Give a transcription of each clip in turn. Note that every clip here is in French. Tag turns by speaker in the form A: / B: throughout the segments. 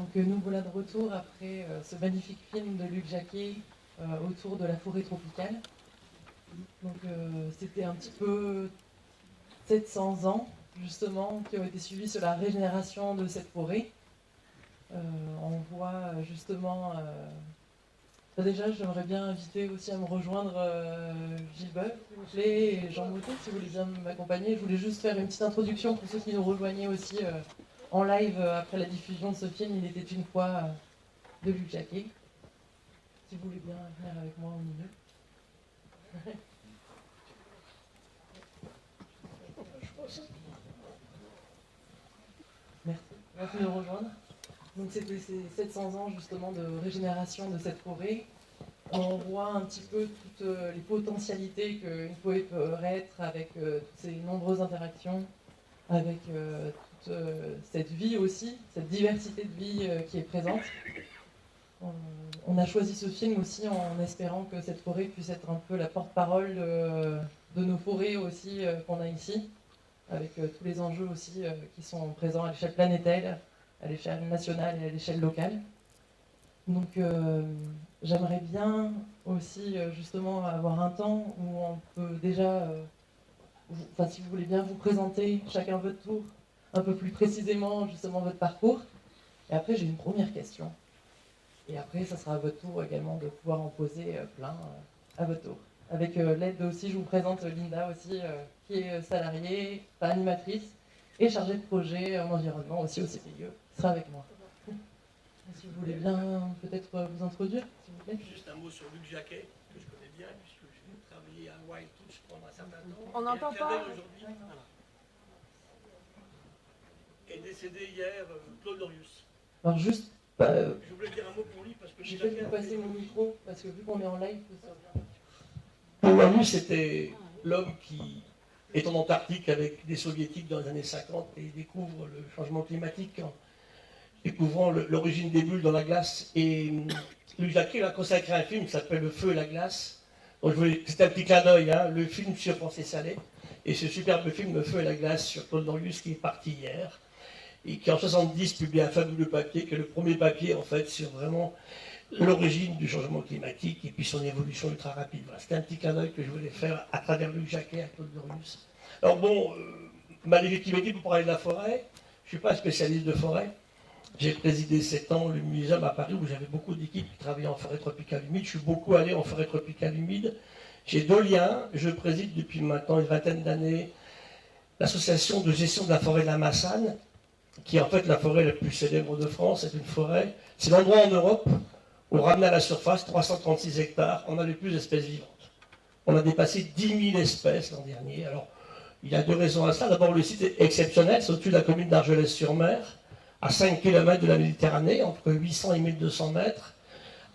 A: Donc nous voilà de retour après ce magnifique film de Luc Jacquet autour de la forêt tropicale. Donc c'était un petit peu 700 ans justement qui ont été suivis sur la régénération de cette forêt. On voit justement... déjà j'aimerais bien inviter aussi à me rejoindre Gilles Boeuf, s'il vous plaît, et Jean Moutet si vous voulez bien m'accompagner. Je voulais juste faire une petite introduction pour ceux qui nous rejoignaient aussi en live après la diffusion de ce film Il était une fois de Luc Jacquet. Si vous voulez bien venir avec moi au milieu. Merci. Merci de nous rejoindre. Donc c'était ces 700 ans justement de régénération de cette forêt. On voit un petit peu toutes les potentialités qu'une forêt peut être avec toutes ces nombreuses interactions, avec toute cette vie aussi, cette diversité de vie qui est présente. On a choisi ce film aussi en espérant que cette forêt puisse être un peu la porte-parole de nos forêts aussi qu'on a ici, avec tous les enjeux aussi qui sont présents à l'échelle planétaire, à l'échelle nationale et à l'échelle locale. Donc j'aimerais bien aussi justement avoir un temps où on peut déjà, si vous voulez bien, vous présenter chacun votre tour, un peu plus précisément justement votre parcours. Et après j'ai une première question. Et après ça sera à votre tour également de pouvoir en poser plein à votre tour. Avec l'aide aussi, je vous présente Linda aussi, qui est salariée, animatrice et chargée de projet en environnement aussi au CPIE, qui sera avec moi. Si vous voulez bien peut-être vous introduire, s'il vous plaît.
B: Juste un mot sur Luc Jacquet, que je connais bien, puisque j'ai travaillé à Wild Touch pendant un certain temps.
C: On n'entend pas.
B: Aujourd'hui, voilà. Est décédé hier Claude Lorius.
A: Alors juste...
B: je voulais dire un mot pour lui, parce que
A: je vais vous passer mon micro, parce que vu qu'on est en live, ça vient.
B: Claude Lorius, c'était l'homme qui est en Antarctique avec des soviétiques dans les années 50 et il découvre le changement climatique en découvrant l'origine des bulles dans la glace. Et Luc Jacquet a consacré un film qui s'appelle Le Feu et la glace. C'était un petit clin d'œil, hein, le film sur Français Salé. Et ce superbe film Le Feu et la glace sur Claude Lorius qui est parti hier. Et qui en 70 publie un fabuleux papier, qui est le premier papier en fait sur vraiment l'origine du changement climatique et puis son évolution ultra rapide. Voilà, c'était un petit clin d'œil que je voulais faire à travers Luc Jacquet à Claude Lorius. Alors bon, ma légitimité pour parler de la forêt, je ne suis pas spécialiste de forêt. J'ai présidé 7 ans le muséum à Paris où j'avais beaucoup d'équipes qui travaillaient en forêt tropicale humide. Je suis beaucoup allé en forêt tropicale humide. J'ai 2 liens. Je préside depuis maintenant une vingtaine d'années l'association de gestion de la forêt de la Massane, qui est en fait la forêt la plus célèbre de France. C'est une forêt, c'est l'endroit en Europe où on ramène à la surface 336 hectares, on a les plus d'espèces vivantes. On a dépassé 10 000 espèces l'an dernier. Alors, il y a 2 raisons à ça. D'abord, le site est exceptionnel, c'est au-dessus de la commune d'Argelès-sur-Mer, à 5 km de la Méditerranée, entre 800 et 1200 mètres,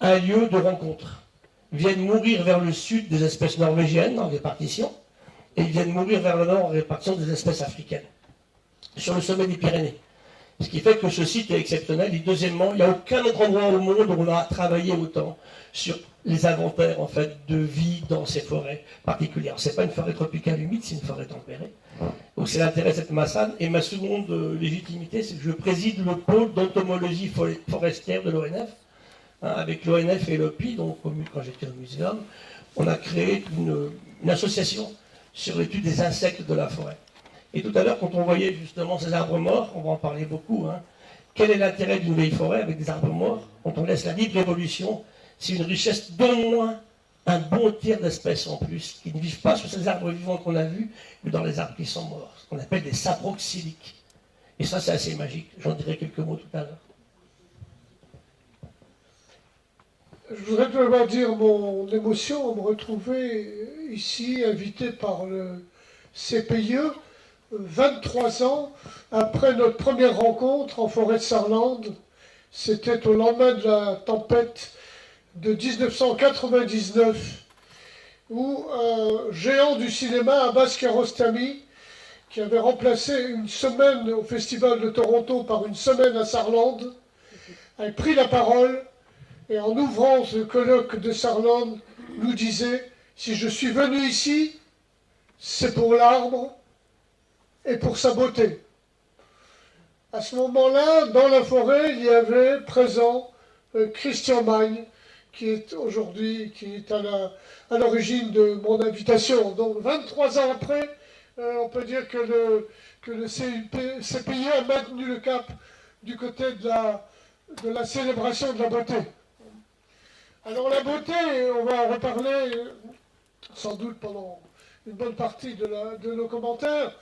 B: un lieu de rencontre. Ils viennent mourir vers le sud des espèces norvégiennes en répartition, et ils viennent mourir vers le nord en répartition des espèces africaines, sur le sommet des Pyrénées. Ce qui fait que ce site est exceptionnel. Et deuxièmement, il n'y a aucun autre endroit au monde où on a travaillé autant sur les inventaires en fait, de vie dans ces forêts particulières. Ce n'est pas une forêt tropicale humide, c'est une forêt tempérée. Donc c'est l'intérêt de cette Massane. Et ma seconde légitimité, c'est que je préside le pôle d'entomologie forestière de l'ONF. Avec l'ONF et l'OPI, donc quand j'étais au muséum, on a créé une association sur l'étude des insectes de la forêt. Et tout à l'heure, quand on voyait justement ces arbres morts, on va en parler beaucoup, hein, quel est l'intérêt d'une vieille forêt avec des arbres morts quand on laisse la libre évolution? C'est une richesse d'au moins un bon tiers d'espèces en plus, qui ne vivent pas sur ces arbres vivants qu'on a vus, mais dans les arbres qui sont morts, ce qu'on appelle des saproxyliques. Et ça, c'est assez magique. J'en dirai quelques mots tout à l'heure.
D: Je voudrais tout d'abord dire mon émotion à me retrouver ici, invité par le CPIE, 23 ans après notre première rencontre en forêt de Sarlande. C'était au lendemain de la tempête de 1999, où un géant du cinéma, Abbas Kiarostami, qui avait remplacé une semaine au Festival de Toronto par une semaine à Sarlande, avait pris la parole et en ouvrant ce colloque de Sarlande, nous disait « Si je suis venu ici, c'est pour l'arbre et pour sa beauté. » À ce moment-là, dans la forêt, il y avait présent Christian Magne, qui est aujourd'hui, qui est à l'origine de mon invitation. Donc 23 ans après, on peut dire que le CPI a maintenu le cap du côté de la célébration de la beauté. Alors la beauté, on va en reparler sans doute pendant une bonne partie de nos commentaires.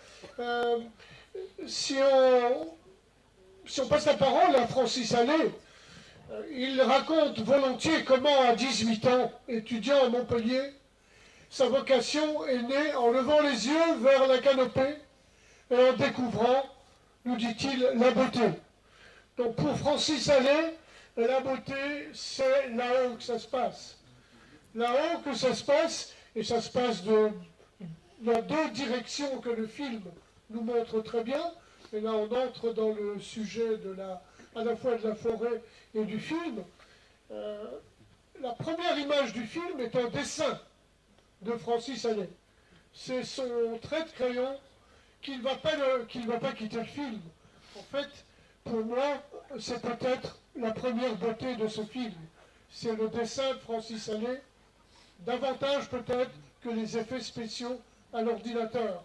D: Si on passe la parole à Francis Allais, il raconte volontiers comment, à 18 ans, étudiant à Montpellier, sa vocation est née en levant les yeux vers la canopée et en découvrant, nous dit-il, la beauté. Donc pour Francis Allais, la beauté, c'est là-haut que ça se passe. Là-haut que ça se passe, et ça se passe dans deux directions que le film nous montre très bien. Et là, on entre dans le sujet à la fois de la forêt et du film. La première image du film est un dessin de Francis Allais. C'est son trait de crayon qui ne va pas quitter le film. En fait, pour moi, c'est peut-être la première beauté de ce film. C'est le dessin de Francis Allais, davantage peut-être que les effets spéciaux à l'ordinateur.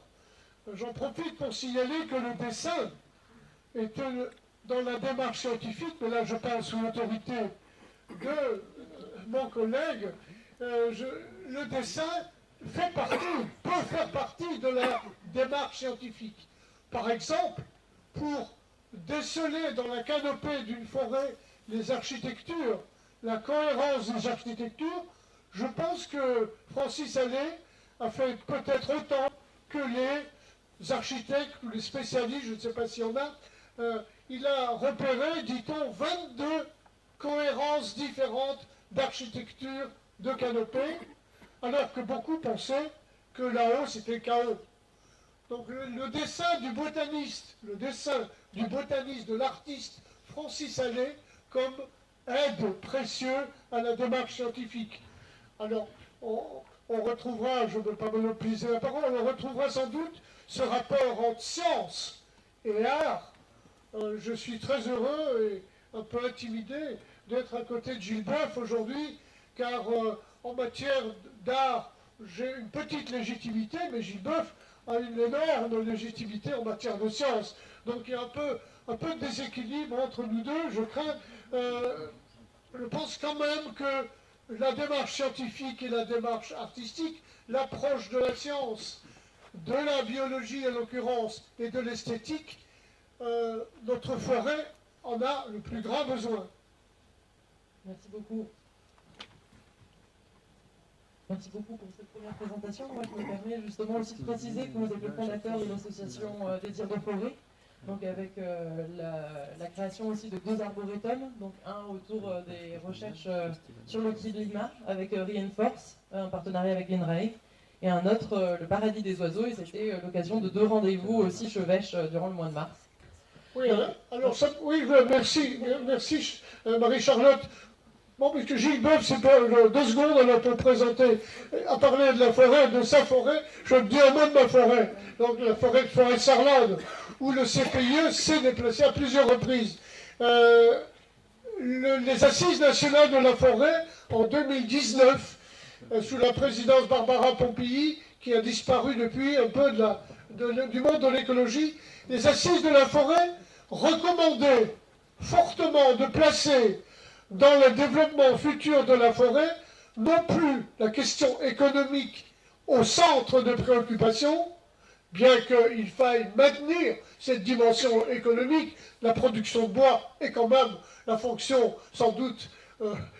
D: J'en profite pour signaler que le dessin est dans la démarche scientifique, mais là je parle sous l'autorité de mon collègue, le dessin peut faire partie de la démarche scientifique. Par exemple, pour déceler dans la canopée d'une forêt les architectures, la cohérence des architectures, je pense que Francis Allais a fait peut-être autant que les architectes ou les spécialistes, je ne sais pas s'il y en a, il a repéré, dit-on, 22 cohérences différentes d'architecture de canopée, alors que beaucoup pensaient que là-haut c'était chaos. Donc le dessin du botaniste, de l'artiste Francis Allais comme aide précieux à la démarche scientifique. Alors, on retrouvera, je ne veux pas monopoliser la parole, on retrouvera sans doute ce rapport entre science et art. Je suis très heureux et un peu intimidé d'être à côté de Gilles Boeuf aujourd'hui, car en matière d'art, j'ai une petite légitimité, mais Gilles Boeuf a une énorme légitimité en matière de science. Donc il y a un peu de déséquilibre entre nous deux, je crains. Je pense quand même que la démarche scientifique et la démarche artistique, l'approche de la science, de la biologie en l'occurrence, et de l'esthétique, notre forêt en a le plus grand besoin.
A: Merci beaucoup. Merci beaucoup pour cette première présentation. Moi, je me permets justement aussi de préciser que vous êtes le fondateur de l'association Désirs de forêt, donc avec la création aussi de 2 arboretums, donc un autour des recherches sur le climat avec Reinforce, un partenariat avec l'INRAE, et un autre, le Paradis des oiseaux, et c'était l'occasion de 2 rendez-vous aussi chevêches durant le mois de mars.
D: Oui, alors ça, oui, merci Marie-Charlotte. Bon, puisque Gilles Boeuf, c'est pas 2 secondes, on peut présenter, à parler de la forêt, de sa forêt, je dis un mot de ma forêt, donc la forêt de Sarlande, où le CPIE s'est déplacé à plusieurs reprises. Les Assises nationales de la forêt, en 2019, sous la présidence Barbara Pompili, qui a disparu depuis un peu du monde de l'écologie, les Assises de la forêt recommandaient fortement de placer dans le développement futur de la forêt, non plus la question économique au centre de préoccupation, bien qu'il faille maintenir cette dimension économique, la production de bois est quand même la fonction, sans doute,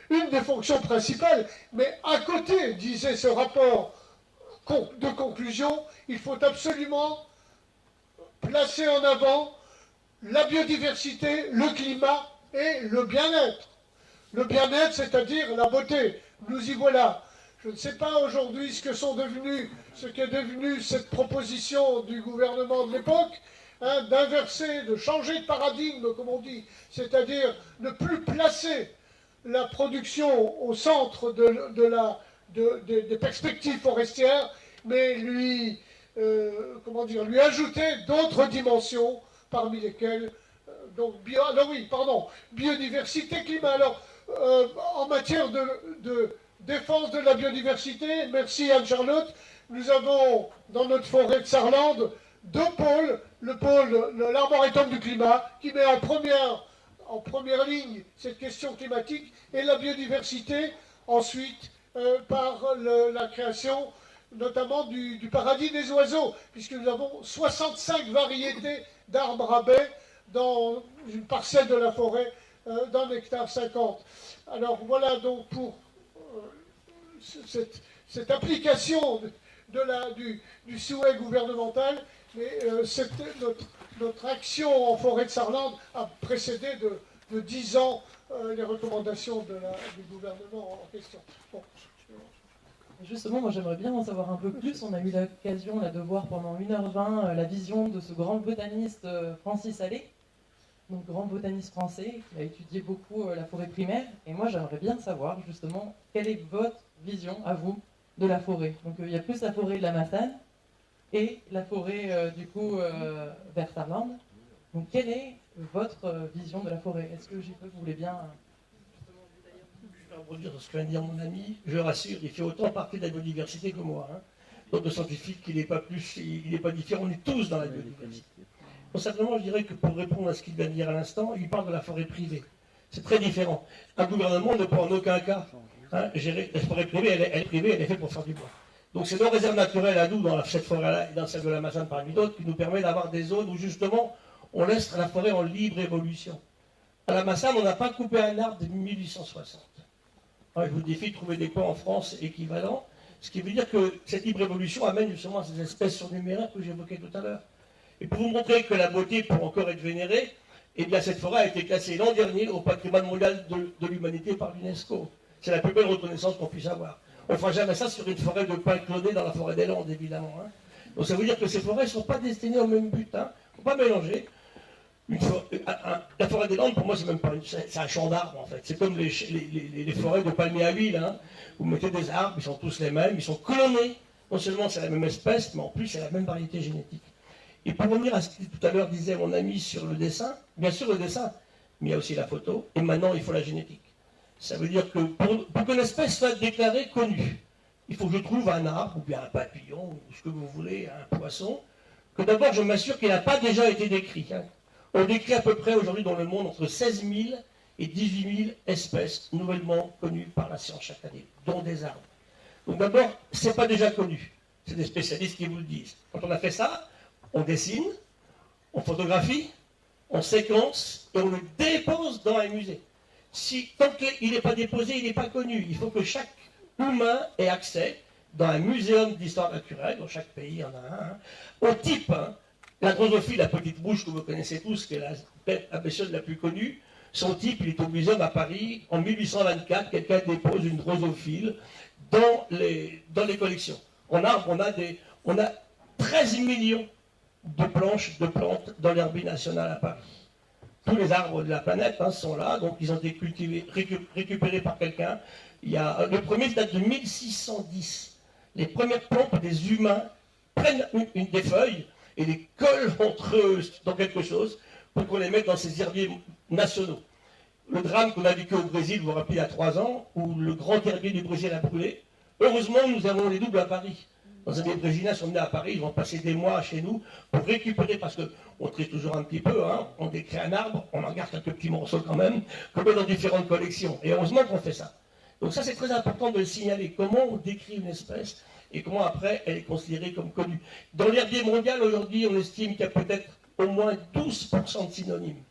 D: une des fonctions principales, mais à côté, disait ce rapport de conclusion, il faut absolument placer en avant la biodiversité, le climat et le bien-être. Le bien-être, c'est-à-dire la beauté. Nous y voilà. Je ne sais pas aujourd'hui ce qu'est devenu cette proposition du gouvernement de l'époque, d'inverser, de changer de paradigme, comme on dit, c'est-à-dire ne plus placer la production au centre des perspectives forestières, mais lui ajouter d'autres dimensions, parmi lesquelles alors oui, pardon, biodiversité, climat. Alors, en matière de défense de la biodiversité, merci Anne-Charlotte, nous avons dans notre forêt de Sarlande 2 pôles. Le pôle, l'arboretum du climat, qui met en première ligne cette question climatique, et la biodiversité, ensuite, par la création notamment du paradis des oiseaux, puisque nous avons 65 variétés d'arbres à baies dans une parcelle de la forêt d'1,50 hectare. Alors voilà donc pour cette application du souhait gouvernemental, mais notre action en forêt de Sarlande a précédé de 10 ans les recommandations du gouvernement en question. Bon.
A: Justement, moi j'aimerais bien en savoir un peu plus. On a eu l'occasion là, de voir pendant 1h20 la vision de ce grand botaniste Francis Allais, donc grand botaniste français qui a étudié beaucoup la forêt primaire. Et moi j'aimerais bien savoir justement quelle est votre vision à vous de la forêt. Donc il y a plus la forêt de la Massane et la forêt du coup vers Sarlande. Donc quelle est votre vision de la forêt? Est-ce que vous voulez bien
B: Je vais rebondir sur ce que vient de dire mon ami. Je rassure, il fait autant partie de la biodiversité que moi. Hein. Donc le scientifique, il n'est pas différent, on est tous dans la biodiversité. Donc simplement, je dirais que pour répondre à ce qu'il vient de dire à l'instant, il parle de la forêt privée. C'est très différent. Un gouvernement ne peut en aucun cas gérer la forêt privée, elle est privée, elle est faite pour faire du bois. Donc c'est nos réserves naturelles à nous, dans cette forêt-là et dans celle de la Massane parmi d'autres, qui nous permet d'avoir des zones où justement on laisse la forêt en libre évolution. À la Massane, on n'a pas coupé un arbre depuis 1860. Je vous défie de trouver des coins en France équivalents, ce qui veut dire que cette libre évolution amène justement à ces espèces surnuméraires que j'évoquais tout à l'heure. Et pour vous montrer que la beauté peut encore être vénérée, eh bien cette forêt a été classée l'an dernier au patrimoine mondial de l'humanité par l'UNESCO. C'est la plus belle reconnaissance qu'on puisse avoir. On ne fera jamais ça sur une forêt de pins clonés dans la forêt des Landes, évidemment. Hein. Donc ça veut dire que ces forêts ne sont pas destinées au même but. Il ne faut pas mélanger. La forêt des Landes, pour moi, c'est même pas c'est un champ d'arbres, en fait. C'est comme les forêts de palmiers à huile. Hein. Vous mettez des arbres, ils sont tous les mêmes, ils sont clonés. Non seulement c'est la même espèce, mais en plus c'est la même variété génétique. Et pour revenir à ce que tout à l'heure disait mon ami sur le dessin, bien sûr le dessin, mais il y a aussi la photo, et maintenant il faut la génétique. Ça veut dire que pour qu'une espèce soit déclarée connue, il faut que je trouve un arbre, ou bien un papillon, ou ce que vous voulez, un poisson, que d'abord je m'assure qu'il n'a pas déjà été décrit. Hein. On décrit à peu près aujourd'hui dans le monde entre 16 000 et 18 000 espèces nouvellement connues par la science chaque année, dont des arbres. Donc d'abord, ce n'est pas déjà connu. C'est des spécialistes qui vous le disent. Quand on a fait ça, on dessine, on photographie, on séquence et on le dépose dans un musée. Tant qu'il n'est pas déposé, il n'est pas connu. Il faut que chaque humain ait accès dans un muséum d'histoire naturelle, dans chaque pays il y en a un, au type. Hein, la drosophile, la petite bouche que vous connaissez tous, qui est la bestiole la plus connue, son type, il est au muséum à Paris. En 1824, quelqu'un dépose une drosophile dans les collections. On a 13 millions de planches de plantes dans l'herbier national à Paris. Tous les arbres de la planète sont là, donc ils ont été cultivés, récupérés par quelqu'un. Le premier date de 1610. Les premières plantes des humains prennent des feuilles et les collent entre eux dans quelque chose pour qu'on les mette dans ces herbiers nationaux. Le drame qu'on a vécu au Brésil, vous vous rappelez, il y a 3 ans, où le grand herbier du Brésil a brûlé. Heureusement, nous avons les doubles à Paris. Les Brésiliens sont venus à Paris, ils vont passer des mois chez nous pour récupérer, parce qu'on triche toujours un petit peu, hein, on décrit un arbre, on en garde quelques petits morceaux quand même, qu'on met dans différentes collections. Et heureusement qu'on fait ça. Donc ça, c'est très important de le signaler, comment on décrit une espèce et comment après elle est considérée comme connue. Dans l'herbier mondial, aujourd'hui, on estime qu'il y a peut-être au moins 12% de synonymes.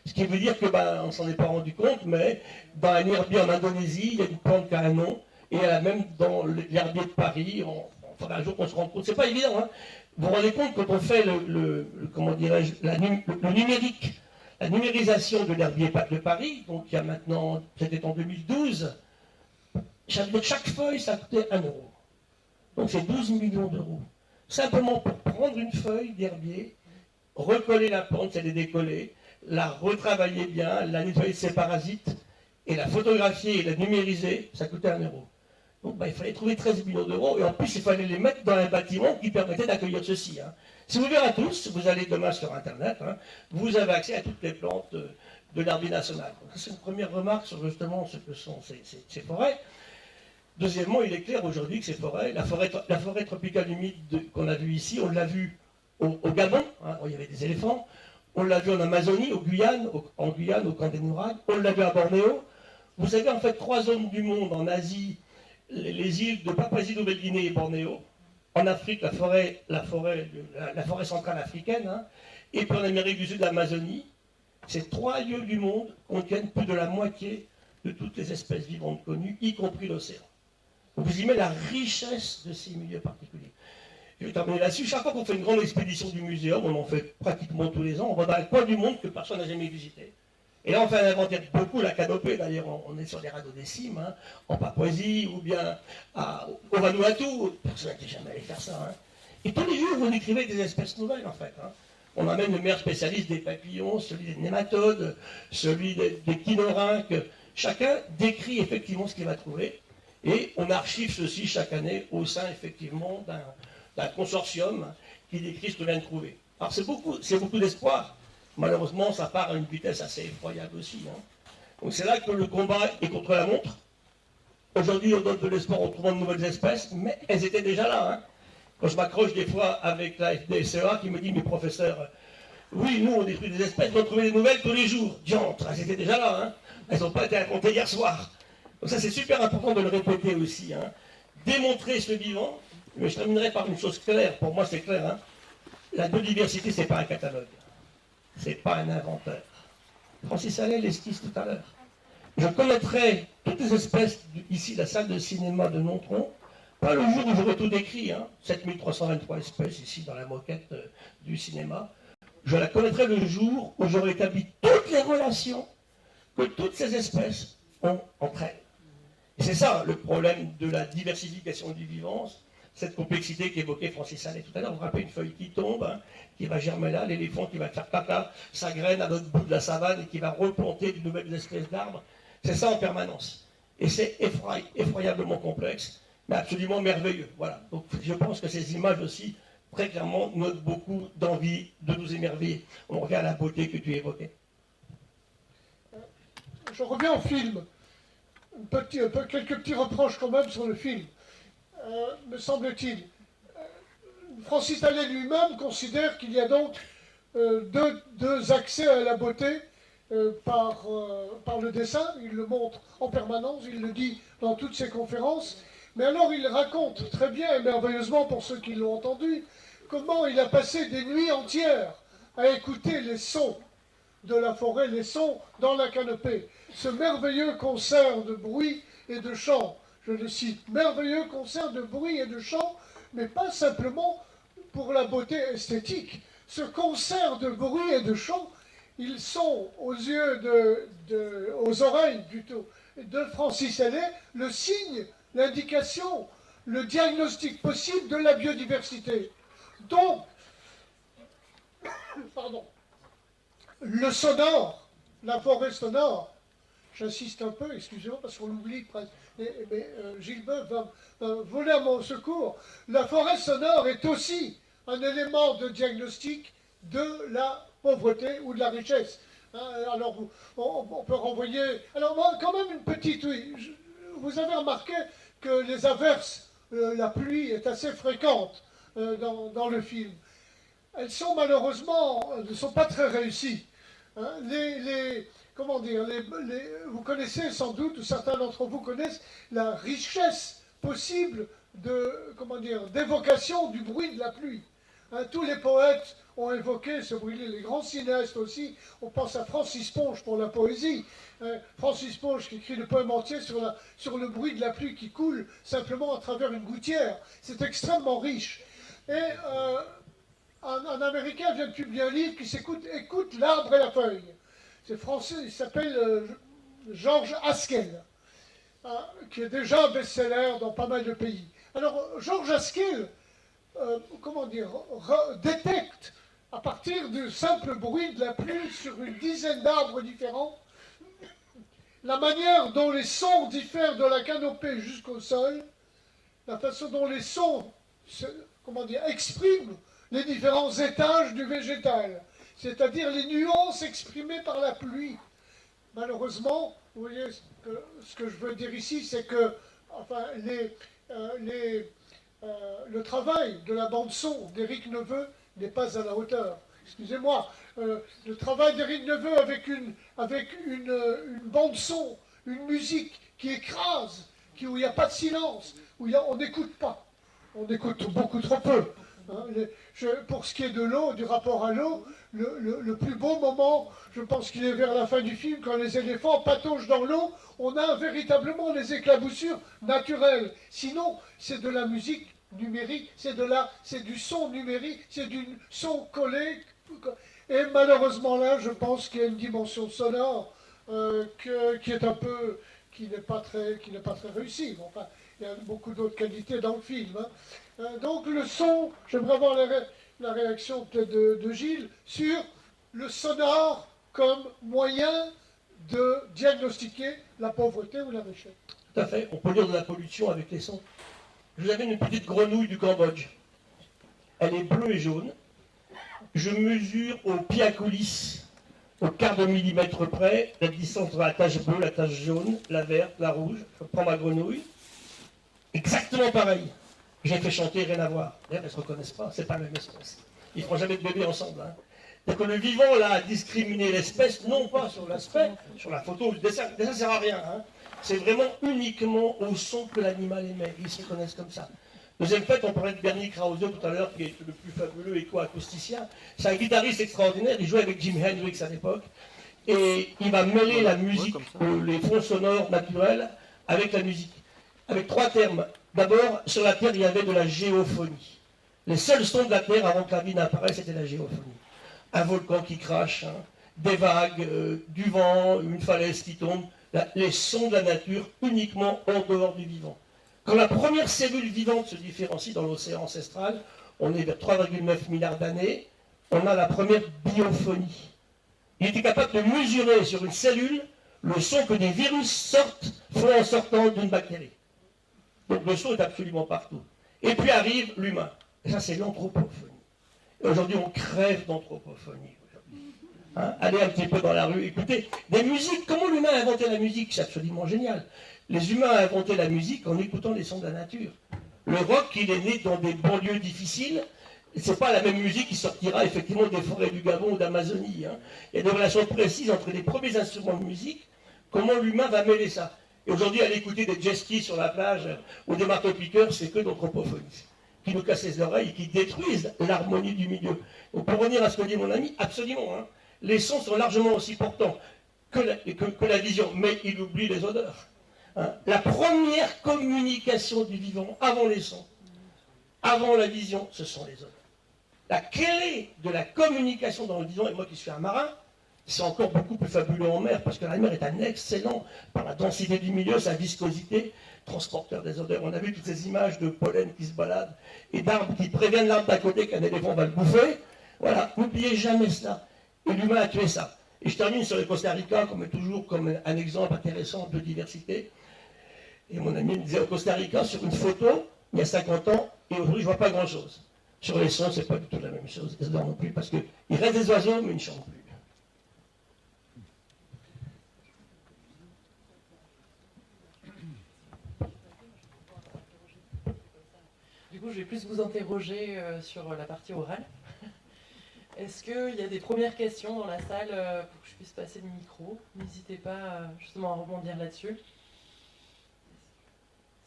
B: Ce qui veut dire que, on ne s'en est pas rendu compte, mais dans un herbier en Indonésie, il y a une plante qui a un nom, et elle a même dans l'herbier de Paris, un jour qu'on se rend compte, c'est pas évident, hein. Vous vous rendez compte quand on fait comment dirais-je, le numérique, la numérisation de l'herbier de Paris, donc il y a maintenant, c'était en 2012, chaque feuille ça coûtait 1 euro. Donc c'est 12 millions d'euros. Simplement pour prendre une feuille d'herbier, recoller la plante, elle est décollée, la retravailler bien, la nettoyer de ses parasites, et la photographier et la numériser, ça coûtait 1 euro. Donc il fallait trouver 13 millions d'euros, et en plus il fallait les mettre dans un bâtiment qui permettait d'accueillir ceci. Hein. C'est ouvert à tous, vous allez demain sur Internet, hein, vous avez accès à toutes les plantes de l'herbier national. C'est une première remarque sur justement ce que sont ces forêts. Deuxièmement, il est clair aujourd'hui que ces forêts, la forêt tropicale humide qu'on a vue ici, on l'a vue au Gabon, hein, où il y avait des éléphants, on l'a vu en Amazonie, en Guyane, au camp des Nourades, on l'a vu à Bornéo. Vous avez en fait 3 zones du monde, en Asie, les îles de Papouasie-Nouvelle-Guinée et Bornéo, en Afrique, la forêt centrale africaine, hein, et puis en Amérique du Sud, l'Amazonie. Ces 3 lieux du monde contiennent plus de la moitié de toutes les espèces vivantes connues, y compris l'océan. Vous imaginez la richesse de ces milieux particuliers. Je vais terminer là-dessus. Chaque fois qu'on fait une grande expédition du muséum, on en fait pratiquement tous les ans, on va dans un coin du monde que personne n'a jamais visité. Et là, on fait un inventaire, beaucoup la canopée, d'ailleurs, on est sur les radeaux des cimes, hein, en Papouasie, ou bien au Vanuatu, personne n'était jamais allé faire ça. Hein. Et tous les jours, vous décrivez des espèces nouvelles, en fait. Hein. On amène le meilleur spécialiste des papillons, celui des nématodes, celui des kinorynques. Chacun décrit effectivement ce qu'il va trouver. Et on archive ceci chaque année au sein, effectivement, d'un consortium qui décrit ce qu'on vient de trouver. Alors, c'est beaucoup d'espoir. Malheureusement, ça part à une vitesse assez effroyable aussi. Hein. Donc c'est là que le combat est contre la montre. Aujourd'hui, on donne de l'espoir en trouvant de nouvelles espèces, mais elles étaient déjà là. Hein. Quand je m'accroche des fois avec la FDSEA qui me dit, mais professeur, oui, nous on détruit des espèces, on trouve des nouvelles tous les jours. Diantre, elles étaient déjà là. Hein. Elles n'ont pas été racontées hier soir. Donc ça, c'est super important de le répéter aussi. Hein. Démontrer ce vivant, mais je terminerai par une chose claire. Pour moi, c'est clair. Hein. La biodiversité, ce n'est pas un catalogue. C'est pas un inventeur. Francis Allais l'esquisse tout à l'heure. Je connaîtrai toutes les espèces, ici, la salle de cinéma de Nontron, pas le jour où j'aurai tout décrit, hein, 7323 espèces ici dans la moquette du cinéma. Je la connaîtrai le jour où j'aurai établi toutes les relations que toutes ces espèces ont entre elles. Et c'est ça le problème de la diversification du vivant, cette complexité qu'évoquait Francis Allais tout à l'heure. Vous vous rappelez une feuille qui tombe, hein, qui va germer là, l'éléphant qui va faire caca, sa graine à l'autre bout de la savane et qui va replanter de nouvelles espèces d'arbres. C'est ça en permanence. Et c'est effroyablement complexe, mais absolument merveilleux. Voilà. Donc je pense que ces images aussi, très clairement, notent beaucoup d'envie de nous émerveiller. On revient à la beauté que tu évoquais.
D: Je reviens au film. Quelques petits reproches quand même sur le film. Me semble-t-il. Francis Allais lui-même considère qu'il y a donc deux accès à la beauté par le dessin. Il le montre en permanence, il le dit dans toutes ses conférences. Mais alors il raconte très bien et merveilleusement pour ceux qui l'ont entendu, comment il a passé des nuits entières à écouter les sons de la forêt, les sons dans la canopée. Ce merveilleux concert de bruit et de chant. Je le cite, merveilleux concert de bruit et de chant, mais pas simplement pour la beauté esthétique. Ce concert de bruit et de chant, ils sont aux yeux aux oreilles plutôt de Francis Allais le signe, l'indication, le diagnostic possible de la biodiversité. Donc, pardon, le sonore, la forêt sonore, j'insiste un peu, excusez-moi parce qu'on l'oublie presque, mais Gilles Boeuf va voler à mon secours. La forêt sonore est aussi un élément de diagnostic de la pauvreté ou de la richesse. Hein, alors, on peut renvoyer... Alors, moi, quand même une petite... Oui, vous avez remarqué que les averses, la pluie est assez fréquente dans le film. Elles sont malheureusement... ne sont pas très réussies. Hein, comment dire, vous connaissez sans doute, ou certains d'entre vous connaissent, la richesse possible d'évocation du bruit de la pluie. Hein, tous les poètes ont évoqué ce bruit, les grands cinéastes aussi. On pense à Francis Ponge pour la poésie. Hein, Francis Ponge qui écrit le poème entier sur le bruit de la pluie qui coule simplement à travers une gouttière. C'est extrêmement riche. Et un Américain vient de publier un livre qui Écoute l'arbre et la feuille. C'est français, il s'appelle George Haskell, hein, qui est déjà best-seller dans pas mal de pays. Alors, George Haskell, détecte, à partir du simple bruit de la pluie sur une dizaine d'arbres différents, la manière dont les sons diffèrent de la canopée jusqu'au sol, la façon dont les sons expriment les différents étages du végétal, c'est-à-dire les nuances exprimées par la pluie. Malheureusement, vous voyez, ce que je veux dire ici, c'est que enfin, le travail de la bande-son d'Éric Neveu n'est pas à la hauteur. Excusez-moi, le travail d'Éric Neveu avec une bande-son, une musique qui écrase, où il n'y a pas de silence, on n'écoute pas. On écoute beaucoup trop peu. Hein. Pour ce qui est de l'eau, du rapport à l'eau, le plus beau moment, je pense qu'il est vers la fin du film, quand les éléphants pataugent dans l'eau, on a véritablement les éclaboussures naturelles. Sinon, c'est de la musique numérique, c'est du son numérique, c'est du son collé. Et malheureusement là, je pense qu'il y a une dimension sonore qui n'est pas très réussie. Bon, enfin, il y a beaucoup d'autres qualités dans le film. Hein. Donc le son, j'aimerais avoir la réaction peut-être de Gilles sur le sonore comme moyen de diagnostiquer la pauvreté ou la richesse.
B: Tout à fait, on peut dire de la pollution avec les sons. Je vous avais une petite grenouille du Cambodge. Elle est bleue et jaune. Je mesure au pied à coulisse, au quart de millimètre près, la distance entre la tache bleue, la tache jaune, la verte, la rouge. Je prends ma grenouille. Exactement pareil. J'ai fait chanter, rien à voir. D'ailleurs, elles ne se reconnaissent pas, c'est pas la même espèce. Ils ne feront jamais de bébé ensemble. Hein. Donc le vivant, là, a discriminé l'espèce, non pas sur l'aspect, sur la photo, le dessin ne sert à rien. Hein. C'est vraiment uniquement au son que l'animal émet. Ils se reconnaissent comme ça. Deuxième fait, on parlait de Bernie Krause tout à l'heure, qui est le plus fabuleux éco-acousticien. C'est un guitariste extraordinaire, il jouait avec Jimi Hendrix à l'époque. Et il va mêler la musique, les fonds sonores naturels, avec la musique. Avec trois termes. D'abord, sur la Terre, il y avait de la géophonie. Les seuls sons de la Terre, avant que la vie n'apparaisse, c'était la géophonie. Un volcan qui crache, hein, des vagues, du vent, une falaise qui tombe, les sons de la nature uniquement en dehors du vivant. Quand la première cellule vivante se différencie dans l'océan ancestral, on est vers 3,9 milliards d'années, on a la première biophonie. Il était capable de mesurer sur une cellule le son que des virus font en sortant d'une bactérie. Donc le son est absolument partout. Et puis arrive l'humain. Et ça, c'est l'anthropophonie. Et aujourd'hui, on crève d'anthropophonie. Hein, allez un petit peu dans la rue, écoutez. Des musiques, comment l'humain a inventé la musique? C'est absolument génial. Les humains ont inventé la musique en écoutant les sons de la nature. Le rock, il est né dans des banlieues difficiles. C'est pas la même musique qui sortira effectivement des forêts du Gabon ou d'Amazonie. Hein. Il y a des relations précises entre les premiers instruments de musique, comment l'humain va mêler ça. Et aujourd'hui, aller écouter des jet skis sur la plage ou des marteaux-piqueurs, c'est que d'anthropophonie, qui nous cassent les oreilles et qui détruisent l'harmonie du milieu. Donc pour revenir à ce que dit mon ami, absolument, hein, les sons sont largement aussi portants que la vision, mais il oublie les odeurs. Hein. La première communication du vivant, avant les sons, avant la vision, ce sont les odeurs. La clé de la communication dans le vivant, et moi qui suis un marin, c'est encore beaucoup plus fabuleux en mer, parce que la mer est un excellent, par la densité du milieu, sa viscosité, transporteur des odeurs. On a vu toutes ces images de pollen qui se baladent, et d'arbres qui préviennent l'arbre d'à côté qu'un éléphant va le bouffer. Voilà, n'oubliez jamais cela. Et l'humain a tué ça. Et je termine sur le Costa Rica, comme toujours, comme un exemple intéressant de diversité. Et mon ami me disait, au Costa Rica, sur une photo, il y a 50 ans, et aujourd'hui, je ne vois pas grand-chose. Sur les sons, c'est pas du tout la même chose, les odeurs non plus, parce qu'il reste des oiseaux, mais ils ne chantent plus.
A: Du coup, je vais plus vous interroger sur la partie orale. Est-ce qu'il y a des premières questions dans la salle pour que je puisse passer le micro? N'hésitez pas justement à rebondir là-dessus.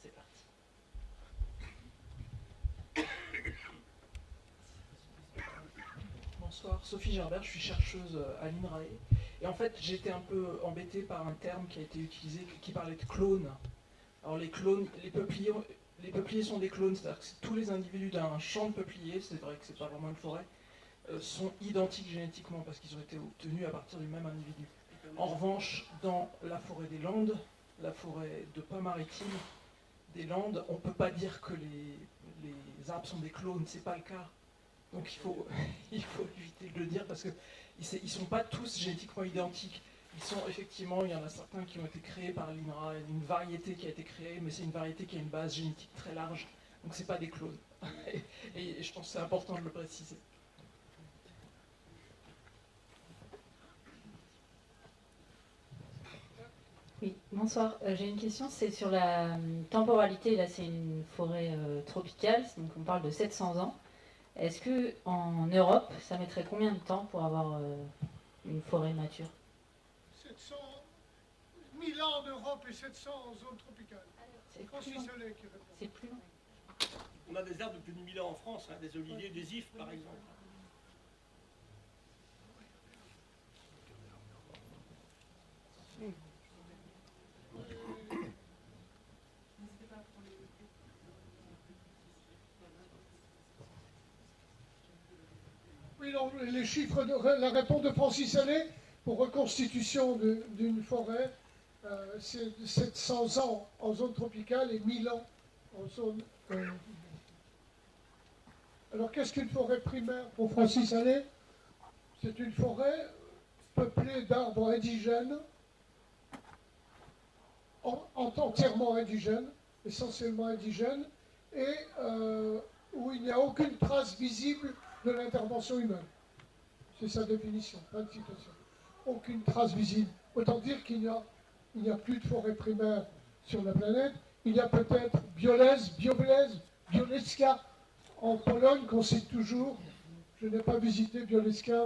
A: C'est parti. Bonsoir, Sophie Gerbert, je suis chercheuse à l'INRAE. Et en fait, j'étais un peu embêtée par un terme qui a été utilisé, qui parlait de clones. Alors les clones, les peupliers sont des clones, c'est-à-dire que tous les individus d'un champ de peupliers, c'est vrai que c'est pas vraiment une forêt, sont identiques génétiquement parce qu'ils ont été obtenus à partir du même individu. En revanche, dans la forêt des Landes, la forêt de pins maritimes des Landes, on ne peut pas dire que les arbres sont des clones, c'est pas le cas. Donc il faut éviter de le dire parce qu'ils ne sont pas tous génétiquement identiques. Ils sont effectivement, il y en a certains qui ont été créés par l'INRA, une variété qui a été créée, mais c'est une variété qui a une base génétique très large,
C: Donc c'est pas des clones. Et je pense que c'est important de le préciser.
E: Oui, bonsoir. J'ai une question, c'est sur la temporalité. Là, c'est une forêt tropicale, donc on parle de 700 ans. Est-ce que en Europe, ça mettrait combien de temps pour avoir une forêt mature?
D: 700 1000 ans en Europe et 700 en zone tropicale.
E: C'est
D: Francis
E: plus long.
D: Allais qui répond.
E: C'est plus long.
B: On a des arbres de plus de 1000 ans en France, hein, des oliviers, des ifs par exemple.
D: Oui, donc, les chiffres, la réponse de Francis Allais pour reconstitution d'une forêt, c'est 700 ans en zone tropicale et 1000 ans en zone. Alors, qu'est-ce qu'une forêt primaire pour Francis Allais? C'est une forêt peuplée d'arbres indigènes, entièrement indigènes, essentiellement indigènes, et où il n'y a aucune trace visible de l'intervention humaine. C'est sa définition, pas de citation. Aucune trace visible. Autant dire qu'il n'y a plus de forêt primaire sur la planète. Il y a peut-être Białecka en Pologne qu'on cite toujours. Je n'ai pas visité Białecka,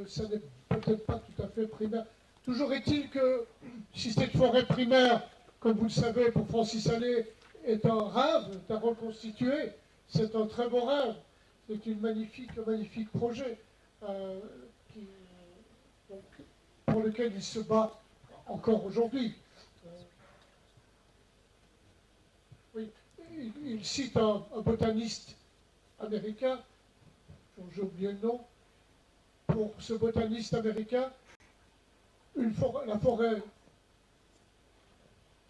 D: ça n'est peut-être pas tout à fait primaire. Toujours est-il que si cette forêt primaire, comme vous le savez pour Francis Allais, est un rêve, est à reconstituer, c'est un très beau rêve. C'est un magnifique projet pour lequel il se bat encore aujourd'hui. Oui, il cite un botaniste américain, dont j'ai oublié le nom. Pour ce botaniste américain, la forêt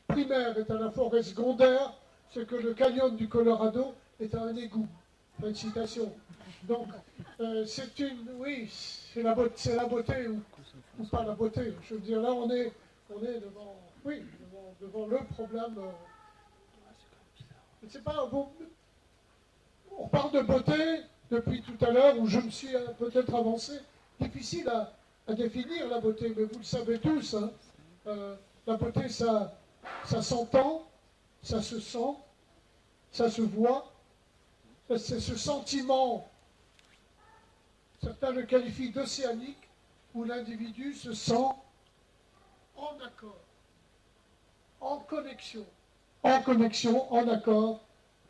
D: primaire est à la forêt secondaire, ce que le canyon du Colorado est à un égout. Fin de citation. Donc, c'est la beauté ou pas la beauté. Je veux dire, là, on est devant le problème. Je ne sais pas, on parle de beauté depuis tout à l'heure, où je me suis peut-être avancé. Difficile à définir la beauté, mais vous le savez tous. Hein. La beauté, ça s'entend, ça se sent, ça se voit. C'est ce sentiment, certains le qualifient d'océanique, où l'individu se sent en accord, en connexion, en accord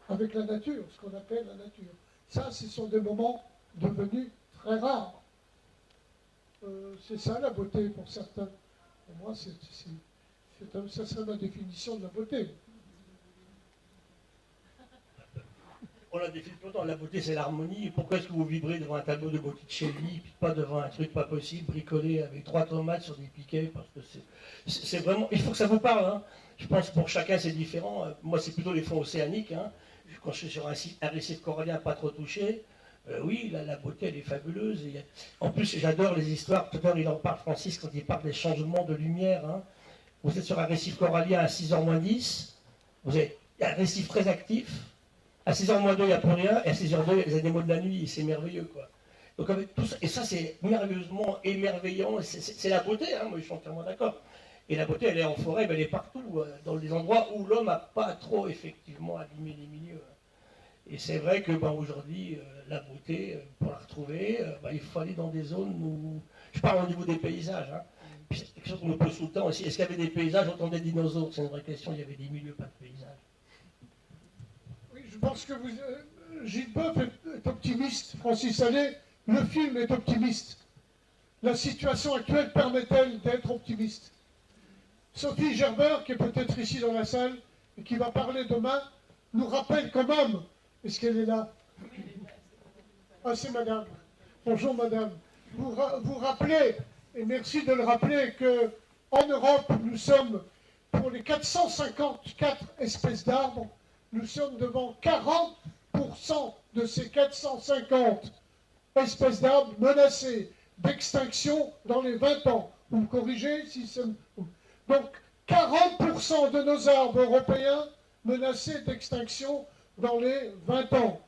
D: avec la nature, ce qu'on appelle la nature. Ça, ce sont des moments devenus très rares. C'est ça la beauté pour certains. Pour moi, ça serait ma définition de la beauté.
B: On l'a défini longtemps, la beauté c'est l'harmonie. Pourquoi est-ce que vous vibrez devant un tableau de Botticelli, puis pas devant un truc pas possible, bricolé avec 3 tomates sur des piquets? Parce que c'est vraiment... Il faut que ça vous parle. Hein. Je pense que pour chacun c'est différent. Moi c'est plutôt les fonds océaniques. Hein. Quand je suis sur un récif corallien pas trop touché, oui, la beauté elle est fabuleuse. En plus j'adore les histoires. Tout à l'heure il en parle Francis quand il parle des changements de lumière. Hein. Vous êtes sur un récif corallien à 6h moins 10. Vous avez un récif très actif. À 6h moins 2, il n'y a plus rien, et à 6h02, il y a les animaux de la nuit, c'est merveilleux, quoi. Donc avec tout ça, et ça c'est merveilleusement émerveillant, c'est la beauté, hein, moi je suis entièrement d'accord. Et la beauté, elle est en forêt, mais elle est partout, dans les endroits où l'homme n'a pas trop effectivement abîmé les milieux. Et c'est vrai que aujourd'hui, la beauté, pour la retrouver, il faut aller dans des zones où... Je parle au niveau des paysages, hein. Puis c'est quelque chose qu'on me pose tout le temps aussi. Est-ce qu'il y avait des paysages autant des dinosaures? C'est une vraie question, il y avait des milieux, pas de paysages.
D: Je pense que Gilles Boeuf est optimiste, Francis Allais, le film est optimiste. La situation actuelle permet-elle d'être optimiste? Sophie Gerber, qui est peut-être ici dans la salle, et qui va parler demain, nous rappelle quand même, est-ce qu'elle est là? Ah, c'est madame. Bonjour madame. Vous rappelez, et merci de le rappeler, qu'en Europe, nous sommes, pour les 454 espèces d'arbres, nous sommes devant 40% de ces 450 espèces d'arbres menacées d'extinction dans les 20 ans. Vous me corrigez si c'est... Donc 40% de nos arbres européens menacés d'extinction dans les 20 ans.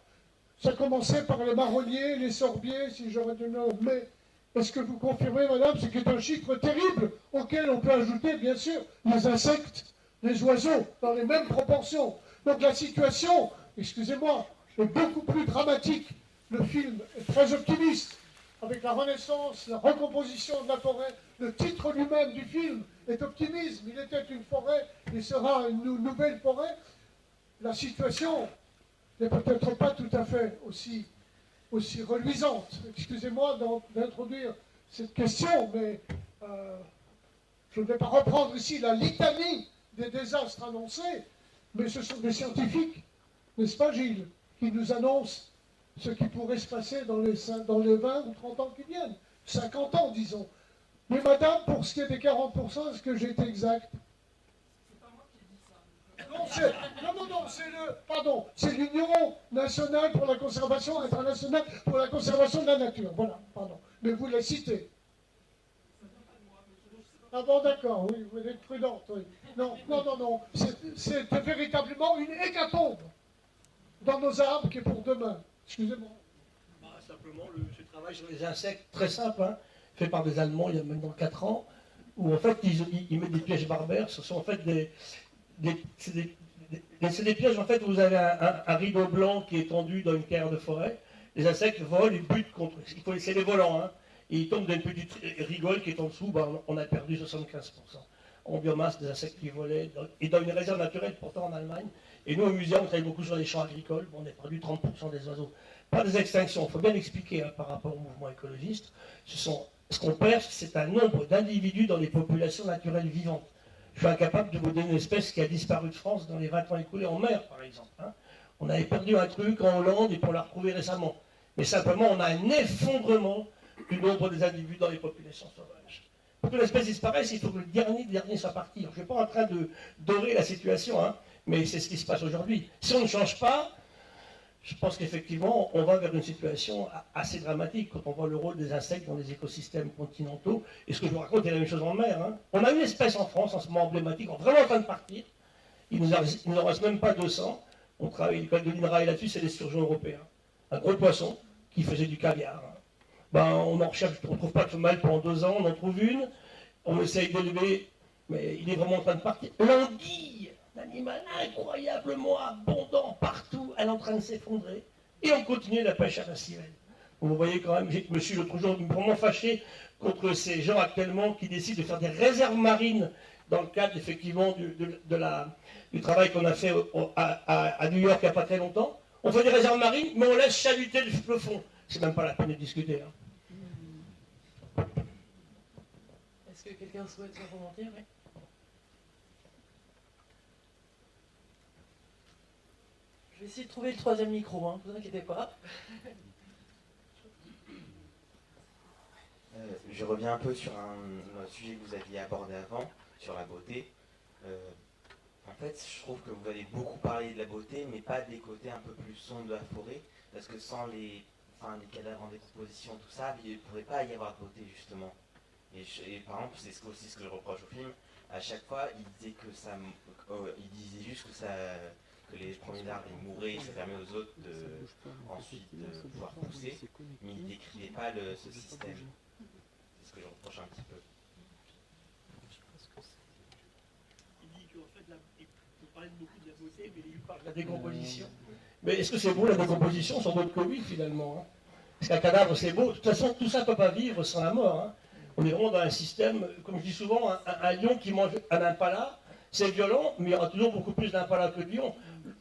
D: Ça commençait par les marronniers, les sorbiers, si j'aurais dû le mais est-ce que vous confirmez, madame, ce qui est un chiffre terrible, auquel on peut ajouter, bien sûr, les insectes, les oiseaux, dans les mêmes proportions. Donc la situation, excusez-moi, est beaucoup plus dramatique. Le film est très optimiste, avec la renaissance, la recomposition de la forêt. Le titre lui-même du film est optimisme. Il était une forêt, il sera une nouvelle forêt. La situation n'est peut-être pas tout à fait aussi reluisante. Excusez-moi d'introduire cette question, mais je ne vais pas reprendre ici la litanie des désastres annoncés, mais ce sont des scientifiques, n'est-ce pas Gilles, qui nous annoncent ce qui pourrait se passer dans les 20 ou 30 ans qui viennent, 50 ans disons. Mais madame, pour ce qui est des 40%, est-ce que j'ai été exact? Non, c'est l'Union nationale pour la conservation internationale pour la conservation de la nature. Voilà, pardon. Mais vous la citez. Ah bon, d'accord, oui, vous êtes prudente, oui. Non. C'est véritablement une hécatombe dans nos arbres qui est pour demain. Excusez-moi.
B: Simplement, ce travail sur les insectes, très simple, hein, fait par des Allemands il y a maintenant 4 ans, où en fait ils mettent des pièges barbares. Ce sont en fait c'est des pièges en fait où vous avez un rideau blanc qui est tendu dans une carrière de forêt. Les insectes volent, ils butent contre. C'est les volants, hein. Et ils tombent dans une petite rigole qui est en dessous, on a perdu 75% en biomasse des insectes qui volaient, et dans une réserve naturelle pourtant en Allemagne. Et nous au musée, on travaille beaucoup sur les champs agricoles, on a perdu 30% des oiseaux. Pas des extinctions, il faut bien l'expliquer par rapport au mouvement écologiste. Ce qu'on perd, c'est un nombre d'individus dans les populations naturelles vivantes. Je suis incapable de vous donner une espèce qui a disparu de France dans les 20 ans écoulés en mer, par exemple. Hein. On avait perdu un truc en Hollande et puis on l'a retrouvé récemment. Mais simplement, on a un effondrement du nombre des individus dans les populations sauvages. Pour que l'espèce disparaisse, il faut que le dernier soit parti. Je ne suis pas en train de dorer la situation, hein, mais c'est ce qui se passe aujourd'hui. Si on ne change pas, je pense qu'effectivement, on va vers une situation assez dramatique quand on voit le rôle des insectes dans les écosystèmes continentaux. Et ce que je vous raconte est la même chose en mer. Hein. On a une espèce en France, en ce moment emblématique, vraiment en train de partir. Il ne nous en reste même pas 200. On travaille, l'école de l'INRAE là-dessus, c'est l'esturgeon européen. Un gros poisson qui faisait du caviar. Hein. On en recherche, on ne trouve pas de femelle pendant 2 ans, on en trouve une, on essaye d'élever, mais il est vraiment en train de partir. L'anguille, un animal incroyablement abondant partout, elle est en train de s'effondrer. Et on continue la pêche à la sirène. Vous voyez quand même, je me suis l'autre jour vraiment fâché contre ces gens actuellement qui décident de faire des réserves marines dans le cadre effectivement du travail qu'on a fait à New York il n'y a pas très longtemps. On fait des réserves marines, mais on laisse chaluter le fond. C'est même pas la peine de discuter. Hein.
A: Est-ce que quelqu'un souhaite rebondir? Oui. Je vais essayer de trouver le 3e micro, hein, ne vous inquiétez pas.
F: Je reviens un peu sur un sujet que vous aviez abordé avant, sur la beauté. En fait, je trouve que vous avez beaucoup parlé de la beauté, mais pas des côtés un peu plus sombres de la forêt, parce que sans les cadavres en décomposition, tout ça, il ne pourrait pas y avoir de beauté, justement. Et par exemple, c'est aussi ce que je reproche au film, à chaque fois, il disait juste que les premiers arbres ils mouraient, et ça permet aux autres ensuite de pouvoir pousser, mais il ne décrivait pas ce système. C'est ce que je reproche un petit peu.
B: Il dit qu'en fait, il parlait beaucoup de la beauté, mais il parle de la décomposition. Mais est-ce que c'est beau la décomposition sans doute que oui, finalement, hein. Parce qu'un cadavre, c'est beau. De toute façon, tout ça ne peut pas vivre sans la mort. Hein. On est vraiment dans un système, comme je dis souvent, un lion qui mange un impala, c'est violent, mais il y aura toujours beaucoup plus d'impala que de lion.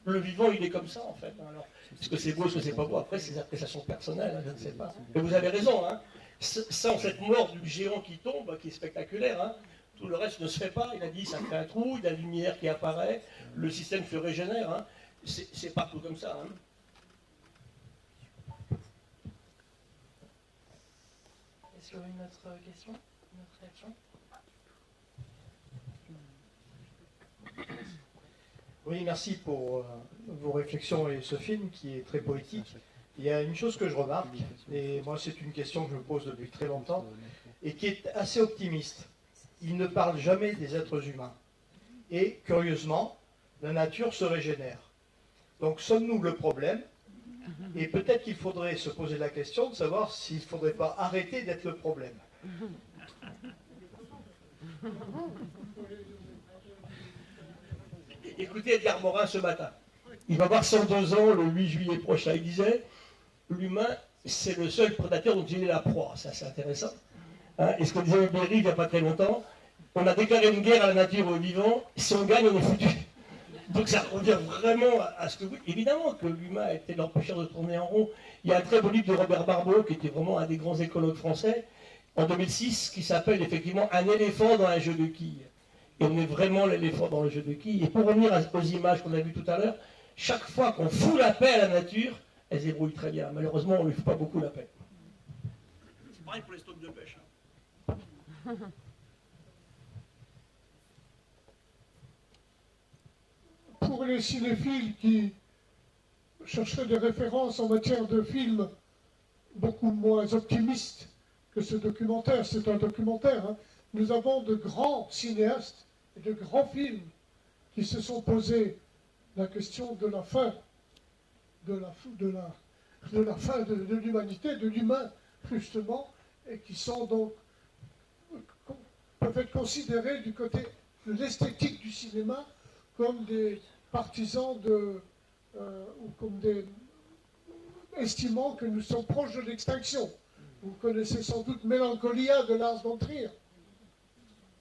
B: Le vivant, il est comme ça, en fait. Alors, est-ce que c'est beau, est-ce que c'est pas beau? Après, c'est des appréciations personnelles, hein, je ne sais pas. Mais vous avez raison, hein. Sans cette mort du géant qui tombe, qui est spectaculaire, hein, tout le reste ne se fait pas. Il a dit, ça fait un trou, il y a la lumière qui apparaît, le système se régénère. Hein. C'est partout comme ça. Hein.
A: Est-ce qu'il y aurait une autre question? Une autre réaction?
G: Oui, merci pour vos réflexions et ce film qui est très poétique. Il y a une chose que je remarque, et moi c'est une question que je me pose depuis très longtemps, et qui est assez optimiste. Il ne parle jamais des êtres humains. Et curieusement, la nature se régénère. Donc sommes-nous le problème? Et peut-être qu'il faudrait se poser la question de savoir s'il ne faudrait pas arrêter d'être le problème.
B: Écoutez Edgar Morin ce matin. Il va avoir 102 ans le 8 juillet prochain. Il disait, l'humain, c'est le seul prédateur dont il est la proie. Ça, c'est intéressant. Hein, et ce que disait Berry il n'y a pas très longtemps, on a déclaré une guerre à la nature et aux vivants. Si on gagne, on est foutu. Donc ça revient vraiment à ce que vous... Évidemment que l'humain a été l'empêcheur de tourner en rond. Il y a un très beau livre de Robert Barbeau, qui était vraiment un des grands écologues français, en 2006, qui s'appelle effectivement « Un éléphant dans un jeu de quilles ». Et on est vraiment l'éléphant dans le jeu de quilles. Et pour revenir aux images qu'on a vues tout à l'heure, chaque fois qu'on fout la paix à la nature, elle se débrouille très bien. Malheureusement, on ne lui fout pas beaucoup la paix. C'est pareil pour les stocks de pêche. Hein.
D: Pour les cinéphiles qui chercheraient des références en matière de films beaucoup moins optimistes que ce documentaire, c'est un documentaire, hein, nous avons de grands cinéastes et de grands films qui se sont posés la question de la fin, de la fin de l'humanité, de l'humain, justement, et qui sont donc, peuvent être considérés du côté de l'esthétique du cinéma comme des partisans ou comme des estimant que nous sommes proches de l'extinction. Vous connaissez sans doute Mélancolia de Lars von Trier.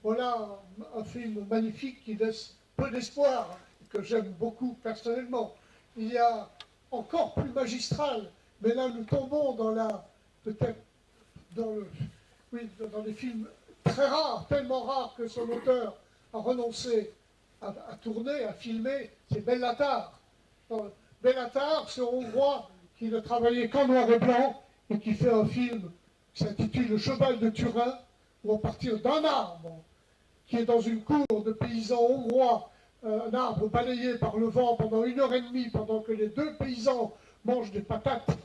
D: Voilà un film magnifique qui laisse peu d'espoir, que j'aime beaucoup personnellement. Il y a encore plus magistral, mais là nous tombons dans peut-être dans des films très rares, tellement rares que son auteur a renoncé à tourner, à filmer, c'est Bellatar. Bellatar, ce Hongrois qui ne travaillait qu'en noir et blanc et qui fait un film qui s'intitule Le Cheval de Turin, où à partir d'un arbre qui est dans une cour de paysans hongrois, un arbre balayé par le vent pendant 1h30, pendant que les deux paysans mangent des patates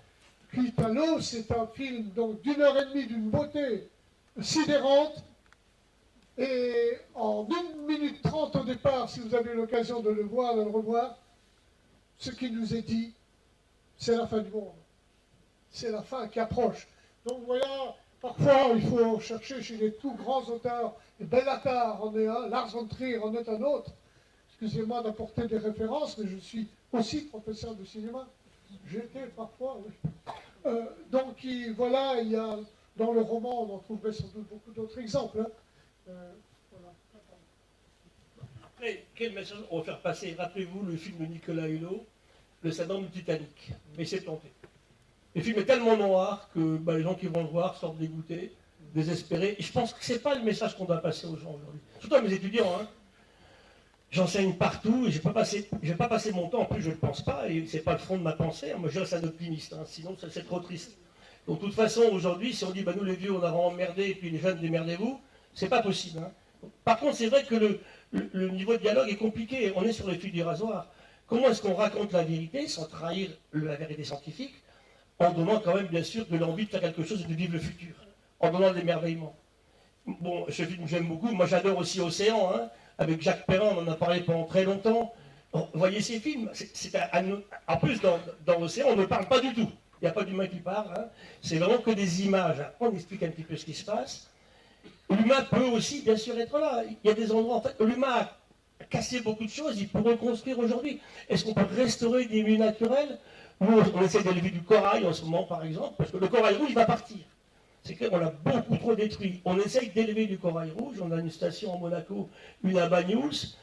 D: cuites à l'eau, c'est un film donc d'1h30 d'une beauté sidérante. Et en 1 minute 30 au départ, si vous avez l'occasion de le voir, de le revoir, ce qui nous est dit, c'est la fin du monde. C'est la fin qui approche. Donc voilà, parfois il faut chercher chez les tout grands auteurs, et Bellatar en est un, Lars von Trier en est un autre. Excusez-moi d'apporter des références, mais je suis aussi professeur de cinéma. J'étais parfois, oui. Donc voilà, il y a, dans le roman, on en trouverait sans doute beaucoup d'autres exemples. Hein. Voilà.
B: Après, quel message on va faire passer? Rappelez-vous le film de Nicolas Hulot, Le syndrome du Titanic. Mais c'est planté. Le film est tellement noir que les gens qui vont le voir sortent dégoûtés, désespérés. Et je pense que ce n'est pas le message qu'on doit passer aux gens aujourd'hui. Surtout à mes étudiants. Hein. J'enseigne partout et je ne vais pas passer mon temps, en plus je ne le pense pas, et ce n'est pas le fond de ma pensée. Moi je reste un optimiste, hein, sinon c'est trop triste. Donc de toute façon, aujourd'hui, si on dit nous les vieux on a vraiment emmerdé et puis les jeunes démerdez-vous, c'est pas possible. Hein. Par contre, c'est vrai que le niveau de dialogue est compliqué, on est sur le fil du rasoir. Comment est-ce qu'on raconte la vérité sans trahir la vérité scientifique, en donnant quand même bien sûr de l'envie de faire quelque chose et de vivre le futur, en donnant de l'émerveillement. Bon, ce film j'aime beaucoup, moi j'adore aussi Océan, hein, avec Jacques Perrin, on en a parlé pendant très longtemps. Vous voyez ces films, en plus dans Océan on ne parle pas du tout, il n'y a pas d'humain qui parle, hein. C'est vraiment que des images, on explique un petit peu ce qui se passe. L'humain peut aussi bien sûr être là, il y a des endroits, en fait, l'humain a cassé beaucoup de choses, il peut reconstruire aujourd'hui. Est-ce qu'on peut restaurer des milieux naturels? Nous on essaie d'élever du corail en ce moment par exemple, parce que le corail rouge va partir. C'est qu'on l'a beaucoup trop détruit. On essaye d'élever du corail rouge, on a une station en Monaco, une à Banyuls.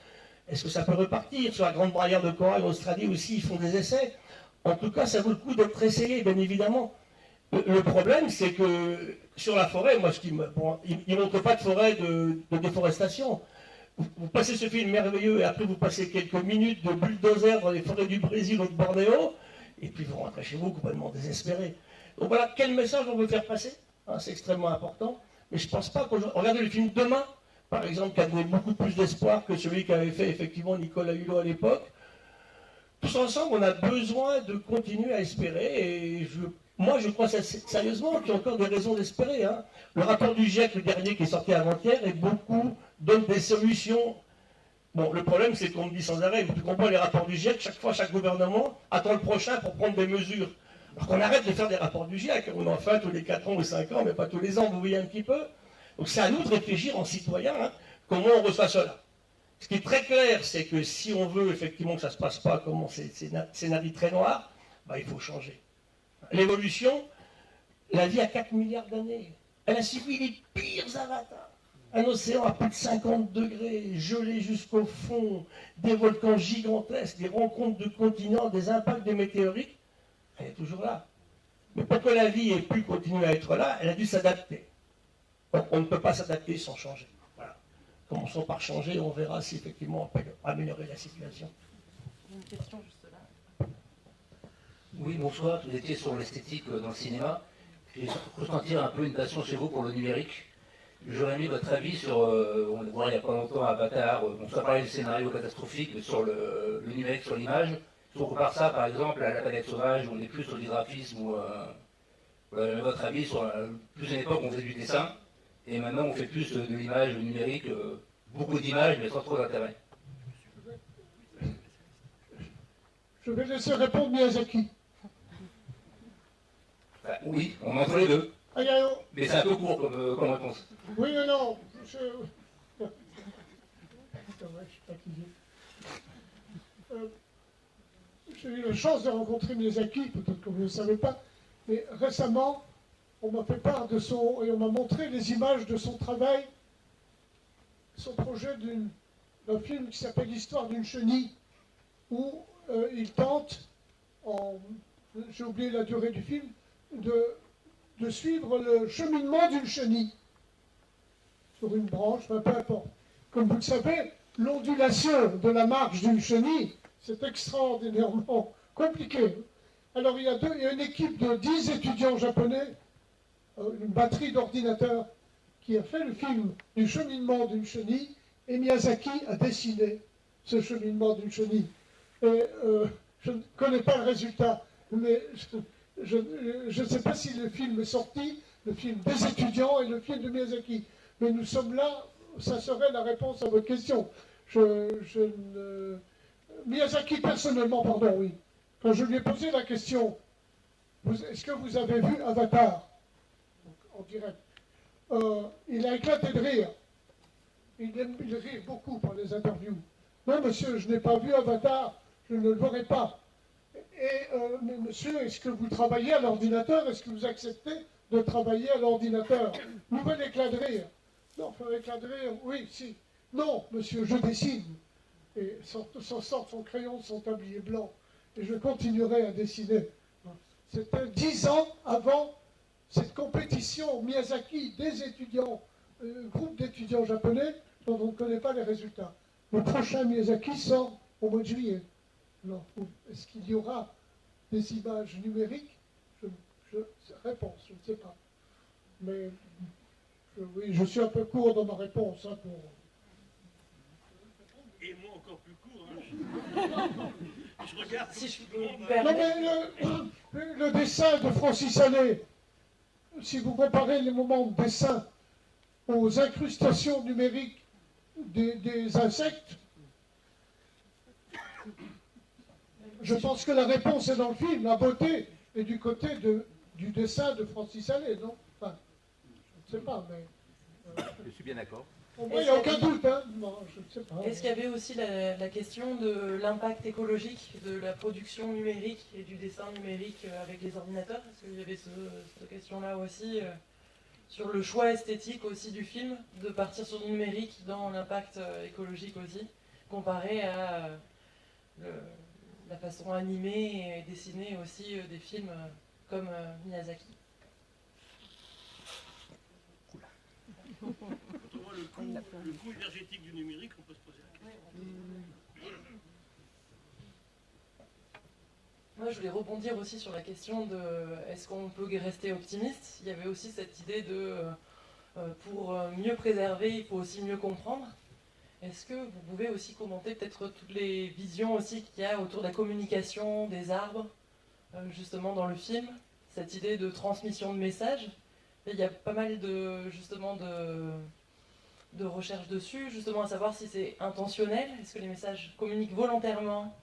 B: Est-ce que ça peut repartir? Sur la grande barrière de corail en Australie aussi, ils font des essais. En tout cas, ça vaut le coup d'être essayé, bien évidemment. Le problème, c'est que sur la forêt, moi, il ne montre pas de forêt de déforestation. Vous passez ce film merveilleux et après vous passez quelques minutes de bulldozer dans les forêts du Brésil ou de Bornéo, et puis vous rentrez chez vous complètement désespéré. Donc voilà, quel message on veut faire passer? C'est extrêmement important, mais je ne pense pas qu'aujourd'hui... Regardez le film Demain, par exemple, qui a donné beaucoup plus d'espoir que celui qu'avait fait effectivement Nicolas Hulot à l'époque. Tous ensemble, on a besoin de continuer à espérer, et moi je crois sérieusement qu'il y a encore des raisons d'espérer. Hein. Le rapport du GIEC, le dernier qui est sorti avant-hier, et beaucoup donnent des solutions Bon, le problème, c'est qu'on me dit sans arrêt, tu comprends les rapports du GIEC, chaque fois, chaque gouvernement attend le prochain pour prendre des mesures. Alors qu'on arrête de faire des rapports du GIEC, on en fait tous les 4 ans ou 5 ans, mais pas tous les ans, vous voyez un petit peu. Donc c'est à nous de réfléchir en citoyens, hein, comment on reçoit cela. Ce qui est très clair, c'est que si on veut effectivement que ça ne se passe pas comme scénario très noir, bah, il faut changer. L'évolution, la vie a 4 milliards d'années. Elle a subi les pires avatars. Un océan à plus de 50 degrés, gelé jusqu'au fond, des volcans gigantesques, des rencontres de continents, des impacts de météorites. Elle est toujours là. Mais pour que la vie ait pu continuer à être là, elle a dû s'adapter. Donc on ne peut pas s'adapter sans changer. Voilà. Commençons par changer, on verra si effectivement on peut améliorer la situation.
A: Une question juste là.
H: Oui, bonsoir. Vous étiez sur l'esthétique dans le cinéma. J'ai ressenti un peu une passion chez vous pour le numérique. J'aurais mis votre avis sur, on le voit il n'y a pas longtemps, Avatar, on peut parler du scénario catastrophique, mais sur le numérique, sur l'image. Si on compare ça, par exemple, à La Planète Sauvage, où on est plus sur du graphisme, ou votre avis sur plus une époque où on faisait du dessin, et maintenant on fait plus de l'image numérique, beaucoup d'images, mais sans trop d'intérêt.
D: Je vais laisser répondre Miyazaki.
H: Bah, oui, on entre les deux. Mais c'est un peu court comme réponse.
D: Oui, mais non. Je suis fatigué. J'ai eu la chance de rencontrer Miyazaki, peut-être que vous ne le savez pas, mais récemment, on m'a fait part de son... et on m'a montré les images de son travail, son projet d'un film qui s'appelle L'histoire d'une chenille, où il tente, j'ai oublié la durée du film, de suivre le cheminement d'une chenille sur une branche, peu importe. Comme vous le savez, l'ondulation de la marche d'une chenille, c'est extraordinairement compliqué. Alors il y a une équipe de 10 étudiants japonais, une batterie d'ordinateurs, qui a fait le film du cheminement d'une chenille, et Miyazaki a dessiné ce cheminement d'une chenille. Et je ne connais pas le résultat, mais je ne sais pas si le film est sorti, le film des étudiants et le film de Miyazaki. Mais nous sommes là, ça serait la réponse à votre question. Miyazaki, personnellement, pardon, oui. Quand je lui ai posé la question, est-ce que vous avez vu Avatar en direct, il a éclaté de rire. Il rit beaucoup pour les interviews. Non, monsieur, je n'ai pas vu Avatar, je ne le verrai pas. Mais monsieur, est-ce que vous travaillez à l'ordinateur? Est-ce que vous acceptez de travailler à l'ordinateur? Nouvel éclat de rire. Non, un éclat de rire, oui, si. Non, monsieur, je dessine. Et sort son crayon, son tablier blanc. Et je continuerai à dessiner. C'était 10 ans avant cette compétition Miyazaki des étudiants, groupe d'étudiants japonais dont on ne connaît pas les résultats. Le prochain Miyazaki sort au mois de juillet. Est-ce qu'il y aura des images numériques? Réponse, je ne sais pas. Mais oui, je suis un peu court dans ma réponse. Hein, pour...
B: Et moi encore plus court. Hein. Je regarde
A: si je peux
D: non, mais le dessin de Francis Allais, si vous comparez les moments de dessin aux incrustations numériques des insectes, je pense que la réponse est dans le film. La beauté est du côté du dessin de Francis Allais, non? Enfin, je ne sais pas, mais...
H: Je suis bien d'accord.
D: Pour moi, il n'y a aucun doute, hein? Non, je ne sais pas.
A: Est-ce qu'il y avait aussi la question de l'impact écologique de la production numérique et du dessin numérique avec les ordinateurs? Est-ce qu'il y avait cette question-là aussi sur le choix esthétique aussi du film, de partir sur le numérique dans l'impact écologique aussi, comparé à la façon animée et dessinée aussi des films comme Miyazaki?
B: Autrement, le coût énergétique du numérique, on peut se poser la question.
A: Moi, je voulais rebondir aussi sur la question de est-ce qu'on peut rester optimiste? Il y avait aussi cette idée de pour mieux préserver, il faut aussi mieux comprendre. Est-ce que vous pouvez aussi commenter peut-être toutes les visions aussi qu'il y a autour de la communication des arbres, justement dans le film, cette idée de transmission de messages? Et il y a pas mal de de recherche dessus, justement à savoir si c'est intentionnel, est-ce que les messages communiquent volontairement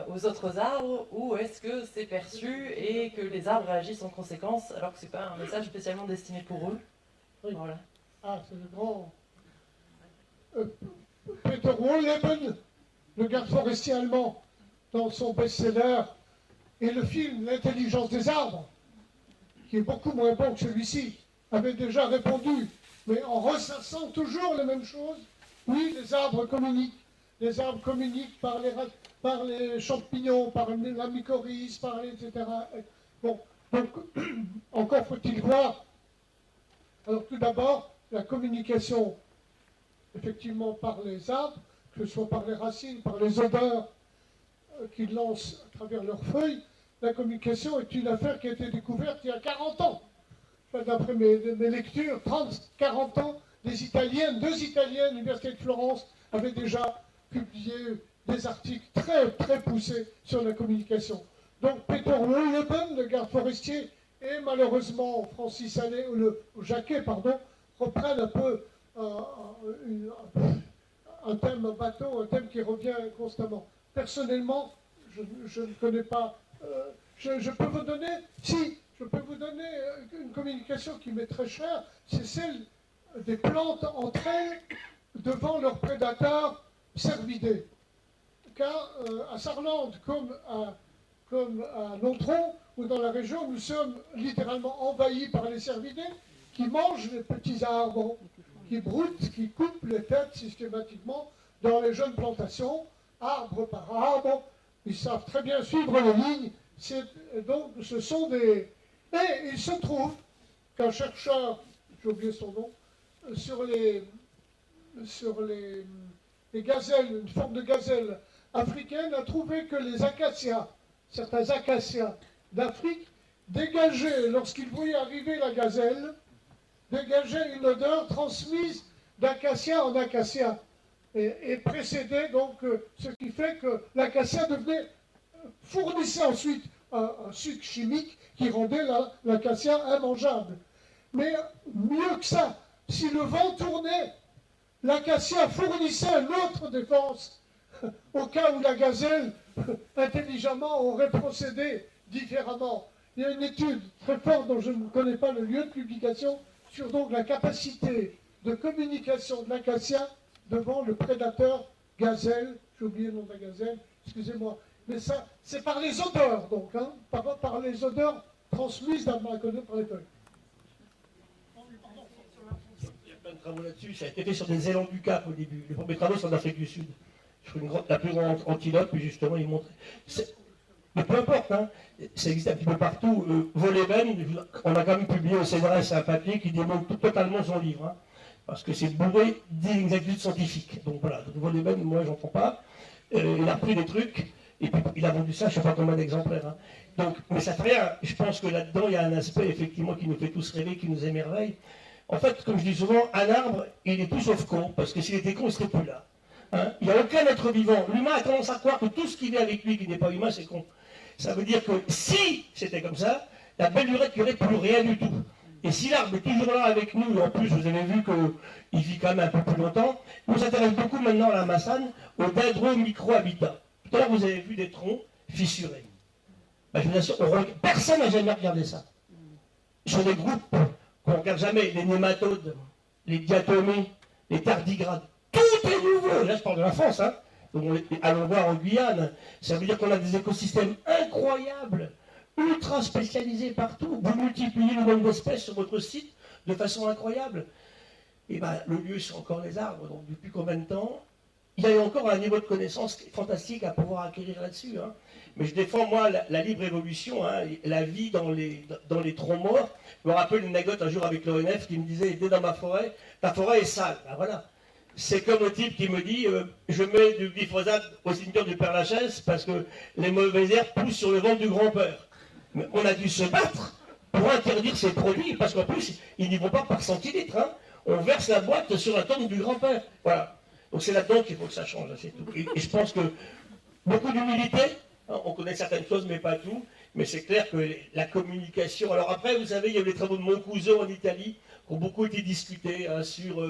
A: aux autres arbres, ou est-ce que c'est perçu et que les arbres réagissent en conséquence alors que c'est pas un message spécialement destiné pour eux.
D: Oui.
A: Voilà.
D: Ah, c'est le grand... Peter Wohlleben, le garde forestier allemand, dans son best-seller, et le film L'intelligence des arbres, qui est beaucoup moins bon que celui-ci, avait déjà répondu, mais en ressassant toujours les mêmes choses. Oui, les arbres communiquent. Les arbres communiquent par les champignons, par la mycorhize, par les, etc. Bon, donc, encore faut-il voir. Alors tout d'abord, la communication, effectivement, par les arbres, que ce soit par les racines, par les odeurs qu'ils lancent à travers leurs feuilles, la communication est une affaire qui a été découverte il y a 40 ans. Enfin, d'après mes lectures, 30, 40 ans, deux Italiennes, l'Université de Florence, avaient déjà publié des articles très, très poussés sur la communication. Donc Peter Wohlleben, le garde forestier, et malheureusement Francis Allais, ou Jacquet, pardon, reprennent un peu un thème bateau, un thème qui revient constamment. Personnellement, je ne connais pas. Je peux vous donner, je peux vous donner une communication qui m'est très chère, c'est celle des plantes entre elles devant leurs prédateurs cervidés. Car à Saarland, comme à Nontron, ou dans la région, nous sommes littéralement envahis par les cervidés qui mangent les petits arbres, qui broutent, qui coupent les têtes systématiquement dans les jeunes plantations, arbre par arbre. Ils savent très bien suivre les lignes. Donc, ce sont des... Et il se trouve qu'un chercheur, j'ai oublié son nom, sur les gazelles, une forme de gazelle africaine, a trouvé que les acacias, certains acacias d'Afrique, dégageaient, lorsqu'ils voyaient arriver la gazelle, dégageaient une odeur transmise d'acacia en acacia, et précédait donc ce qui fait que l'acacia fournissait ensuite un sucre chimique qui rendait l'acacia immangeable. Mais mieux que ça, si le vent tournait, l'acacia fournissait une autre défense au cas où la gazelle, intelligemment, aurait procédé différemment. Il y a une étude très forte dont je ne connais pas le lieu de publication sur donc la capacité de communication de l'acacia devant le prédateur gazelle. J'ai oublié le nom de la gazelle, excusez-moi. Mais ça, c'est par les odeurs, donc, hein, par les odeurs transmises par les feuilles.
B: Il y a plein de travaux là-dessus. Ça a été fait sur des élans du Cap au début. Les premiers travaux, c'est en Afrique du Sud. La plus grande antilope, et justement, ils montraient. Mais peu importe, hein, ça existe un petit peu partout. Wohlleben, on a quand même publié au CNRS un papier qui démontre totalement son livre. Hein, parce que c'est bourré d'inexactitudes scientifiques. Donc voilà, Wohlleben, moi, j'entends pas. Il a repris des trucs. Et puis il a vendu ça, je ne sais pas combien d'exemplaires. Hein. Donc, mais ça fait rien. Je pense que là-dedans, il y a un aspect effectivement qui nous fait tous rêver, qui nous émerveille. En fait, comme je dis souvent, un arbre, il est tout sauf con, parce que s'il était con, il ne serait plus là. Hein. Il n'y a aucun être vivant. L'humain a tendance à croire que tout ce qui vit avec lui, qui n'est pas humain, c'est con. Ça veut dire que si c'était comme ça, la belle lurette, il n'y aurait plus rien du tout. Et si l'arbre est toujours là avec nous, et en plus vous avez vu qu'il vit quand même un peu plus longtemps, on s'intéresse beaucoup maintenant à la massane, au dendro-micro-habitat. Tout à l'heure, vous avez vu des troncs fissurés. Ben, je vous assure, personne n'a jamais regardé ça. Sur des groupes qu'on ne regarde jamais, les nématodes, les diatomées, les tardigrades, tout est nouveau. Là, je parle de la France. Hein. Donc, allons voir en Guyane. Ça veut dire qu'on a des écosystèmes incroyables, ultra spécialisés partout. Vous multipliez le nombre d'espèces sur votre site de façon incroyable. Et ben, le lieu, c'est encore les arbres. Donc, depuis combien de temps ? Il y a encore un niveau de connaissance fantastique à pouvoir acquérir là-dessus. Hein. Mais je défends, moi, la libre évolution, hein, la vie dans les troncs morts. Je me rappelle une anecdote un jour avec l'ONF qui me disait, dès dans ma forêt, ta forêt est sale. Ben voilà. C'est comme le type qui me dit, je mets du glyphosate au cimetière du Père-Lachaise parce que les mauvaises herbes poussent sur le ventre du grand-père. Mais on a dû se battre pour interdire ces produits, parce qu'en plus, ils n'y vont pas par centilitres. Hein. On verse la boîte sur la tombe du grand-père. Voilà. Donc c'est là-dedans qu'il faut que ça change, c'est tout. Et je pense que beaucoup d'humilité, hein, on connaît certaines choses mais pas tout, Mais c'est clair que la communication... Alors après, vous savez, il y a eu les travaux de Mancuso en Italie qui ont beaucoup été discutés sur...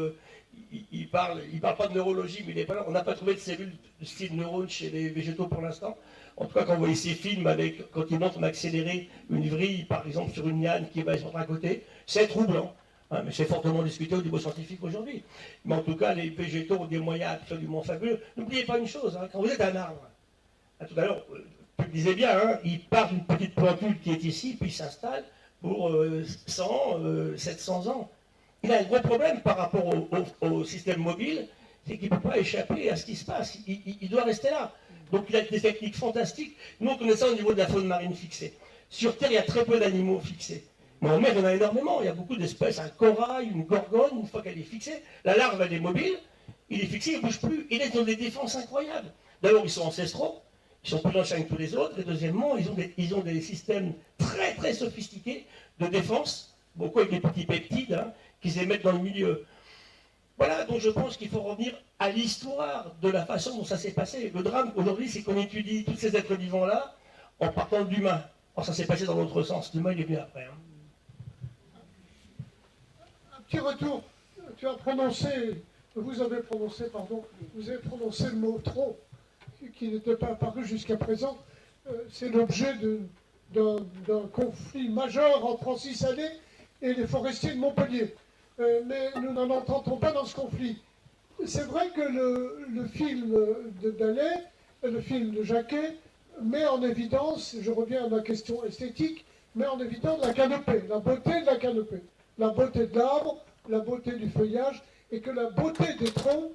B: il parle pas de neurologie, mais on n'a pas trouvé de cellules de style neurone chez les végétaux pour l'instant. En tout cas, quand vous voyez ces films, quand ils montrent accélérer une vrille, par exemple, sur une liane qui va sur un côté, c'est troublant. Hein, mais c'est fortement discuté au niveau scientifique aujourd'hui. Mais en tout cas, les végétaux ont des moyens absolument fabuleux. N'oubliez pas une chose, hein, quand vous êtes un arbre, tout à l'heure, tu le disais bien, hein, il part d'une petite plantule qui est ici, puis il s'installe pour 100, 700 ans. Il a un gros problème par rapport au système mobile, c'est qu'il ne peut pas échapper à ce qui se passe. Il doit rester là. Donc il a des techniques fantastiques. Nous, on connaît ça au niveau de la faune marine fixée. Sur Terre, il y a très peu d'animaux fixés. Mais en mer, il y en a énormément. Il y a beaucoup d'espèces. Un corail, une gorgone, une fois qu'elle est fixée, la larve, elle est mobile, il est fixé, il ne bouge plus. Il est dans des défenses incroyables. D'abord, ils sont ancestraux. Ils sont plus anciens que tous les autres. Et deuxièmement, ils ont des systèmes très, très sophistiqués de défense, beaucoup avec des petits peptides, hein, qu'ils émettent dans le milieu. Voilà, donc je pense qu'il faut revenir à l'histoire de la façon dont ça s'est passé. Le drame aujourd'hui, c'est qu'on étudie tous ces êtres vivants-là en partant de l'humain. Or, ça s'est passé dans l'autre sens. L'humain, il est venu après. Hein.
D: Un petit retour. Vous avez prononcé le mot trop, qui n'était pas apparu jusqu'à présent. C'est l'objet d'un conflit majeur entre Francis Allais et les forestiers de Montpellier. Mais nous n'en entendons pas dans ce conflit. C'est vrai que le film d'Allais, le film de Jacquet, met en évidence, je reviens à ma question esthétique, met en évidence la canopée, la beauté de la canopée, la beauté de l'arbre, la beauté du feuillage, et que la beauté des troncs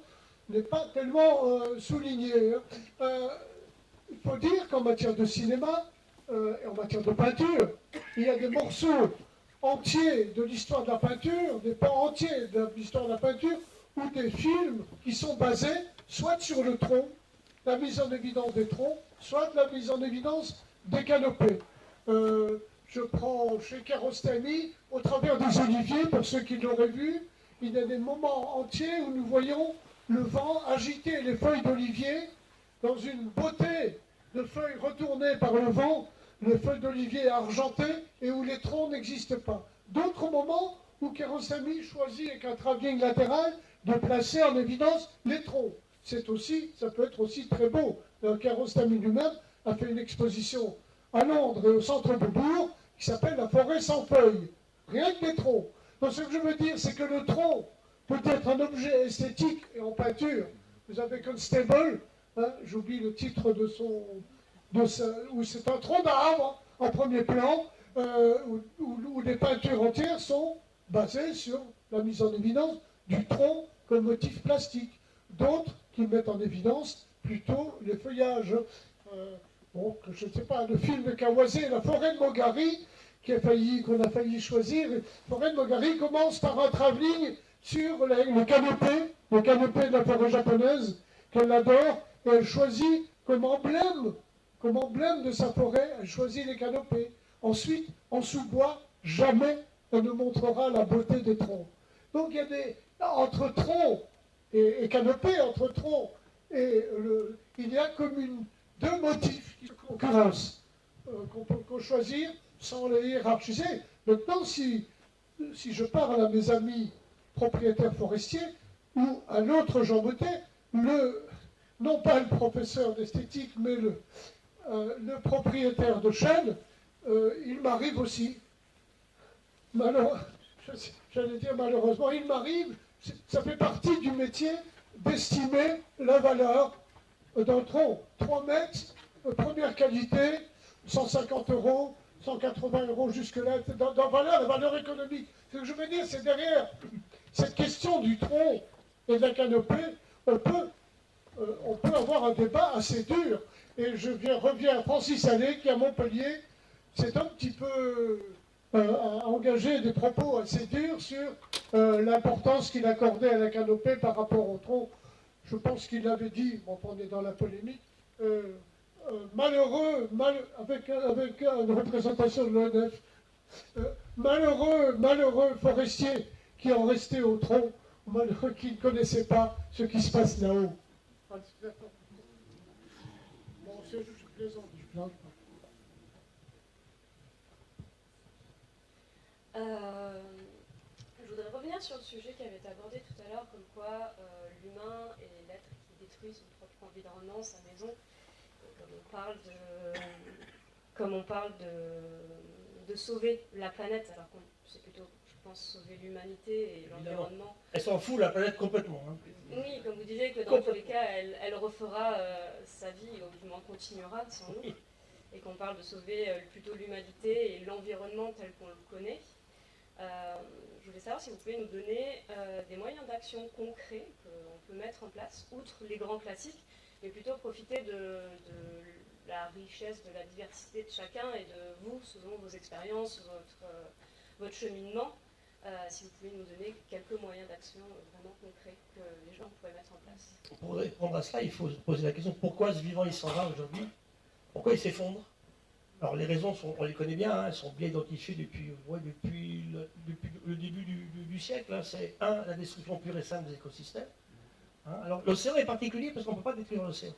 D: n'est pas tellement soulignée. Il faut dire qu'en matière de cinéma et en matière de peinture, il y a des morceaux entiers de l'histoire de la peinture, des pans entiers de l'histoire de la peinture, ou des films qui sont basés soit sur le tronc, la mise en évidence des troncs, soit la mise en évidence des canopées. Je prends chez Kiarostami, au travers des oliviers, pour ceux qui l'auraient vu, il y a des moments entiers où nous voyons le vent agiter les feuilles d'olivier dans une beauté de feuilles retournées par le vent, les feuilles d'olivier argentées, et où les troncs n'existent pas. D'autres moments où Kiarostami choisit, avec un travelling latéral, de placer en évidence les troncs. Ça peut être aussi très beau. Kiarostami lui-même a fait une exposition à Londres et au centre de Bourg qui s'appelle La forêt sans feuilles. Rien que des troncs. Donc ce que je veux dire, c'est que le tronc peut être un objet esthétique et en peinture. Vous avez Constable, hein, j'oublie le titre où c'est un tronc d'arbre en premier plan, où les peintures entières sont basées sur la mise en évidence du tronc comme motif plastique. D'autres qui mettent en évidence plutôt les feuillages. Je ne sais pas, le film de Kawase, La forêt de Mogari, qu'on a failli choisir. La forêt de Mogari commence par un travelling sur le canopé de la forêt japonaise, qu'elle adore, et elle choisit comme emblème de sa forêt, elle choisit les canopées. Ensuite, en sous-bois, jamais elle ne montrera la beauté des troncs. Donc il y a entre troncs et canopée, entre troncs il y a comme deux motifs qui se concurrencent, qu'on peut choisir sans les hiérarchiser. Maintenant, si je parle à mes amis propriétaires forestiers, ou à l'autre Jean Mottet, non pas le professeur d'esthétique, mais le propriétaire de chêne, il m'arrive aussi, j'allais dire malheureusement, il m'arrive, ça fait partie du métier d'estimer la valeur d'un tronc. 3 mètres, première qualité, 150 €, 180 € jusque-là, dans la valeur économique. Ce que je veux dire, c'est derrière cette question du tronc et de la canopée, on peut avoir un débat assez dur. Et reviens à Francis Allais, qui à Montpellier s'est un petit peu engagé des propos assez durs sur l'importance qu'il accordait à la canopée par rapport au tronc. Je pense qu'il l'avait dit, bon, on est dans la polémique, avec une représentation de l'ONF, malheureux forestiers qui en restaient au tronc, malheureux qui ne connaissaient pas ce qui se passe là-haut. Bon, je plaisante, je plaisante.
I: Je voudrais revenir sur le sujet qui avait été abordé tout à l'heure, comme quoi l'humain est l'être qui détruit son propre environnement, sa maison. Et comme on parle de sauver la planète, alors que c'est plutôt, je pense, sauver l'humanité et l'environnement.
B: Elle s'en fout la planète complètement. Hein.
I: Oui, comme vous disiez, que dans tous les cas, elle refera sa vie, ou du moins continuera sans nous. Et qu'on parle de sauver plutôt l'humanité et l'environnement tel qu'on le connaît. Je voulais savoir si vous pouvez nous donner des moyens d'action concrets qu'on peut mettre en place, outre les grands classiques, mais plutôt profiter de la richesse, de la diversité de chacun et de vous, selon vos expériences, votre cheminement, si vous pouvez nous donner quelques moyens d'action vraiment concrets que les gens pourraient mettre en place.
B: Pour répondre à cela, il faut se poser la question pourquoi ce vivant il s'en va aujourd'hui? Pourquoi il s'effondre? Alors les raisons, on les connaît bien, hein, elles sont bien identifiées depuis le début du siècle. Hein. C'est la destruction pure et simple des écosystèmes. Hein. Alors l'océan est particulier parce qu'on ne peut pas détruire l'océan.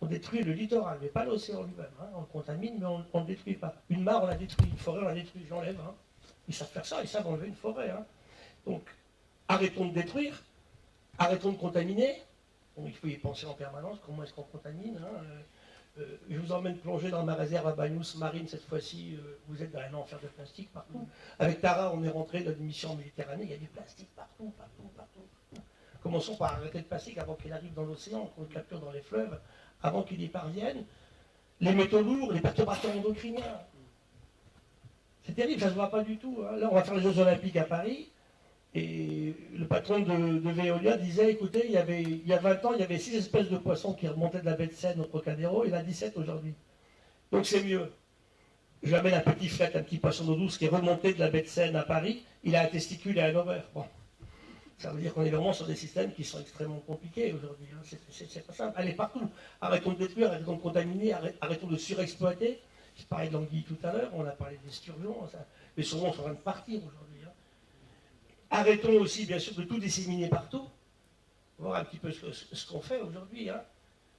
B: On détruit le littoral, mais pas l'océan lui-même. Hein. On le contamine, mais on ne le détruit pas. Une mare, on la détruit. Une forêt, on la détruit. J'enlève. Hein. Ils savent faire ça, ils savent enlever une forêt. Hein. Donc arrêtons de détruire, arrêtons de contaminer. Bon, il faut y penser en permanence, comment est-ce qu'on contamine. Hein. Je vous emmène plonger dans ma réserve à Bagnous Marine cette fois-ci. Vous êtes dans un enfer de plastique partout. Avec Tara, on est rentré dans une mission en Méditerranée, il y a du plastique partout. Commençons par arrêter le plastique avant qu'il arrive dans l'océan, qu'on le capture dans les fleuves, avant qu'il y parvienne. Les métaux lourds, les perturbateurs endocriniens. C'est terrible, ça ne se voit pas du tout. Hein. Là, on va faire les Jeux Olympiques à Paris. Et le patron de Veolia disait, écoutez, il y a 20 ans, il y avait 6 espèces de poissons qui remontaient de la baie de Seine au Trocadéro, il y en a 17 aujourd'hui. Donc c'est mieux. J'amène un petit fret, un petit poisson d'eau douce qui est remonté de la baie de Seine à Paris, il a un testicule et un ovaire. Bon. Ça veut dire qu'on est vraiment sur des systèmes qui sont extrêmement compliqués aujourd'hui. Hein. C'est pas simple. Allez partout. Arrêtons de détruire, arrêtons de contaminer, arrêtons de surexploiter. J'ai parlé de l'anguille tout à l'heure, on a parlé des sturgeons, les saumons sont en train de partir aujourd'hui. Arrêtons aussi, bien sûr, de tout disséminer partout. Voir un petit peu ce qu'on fait aujourd'hui. Hein.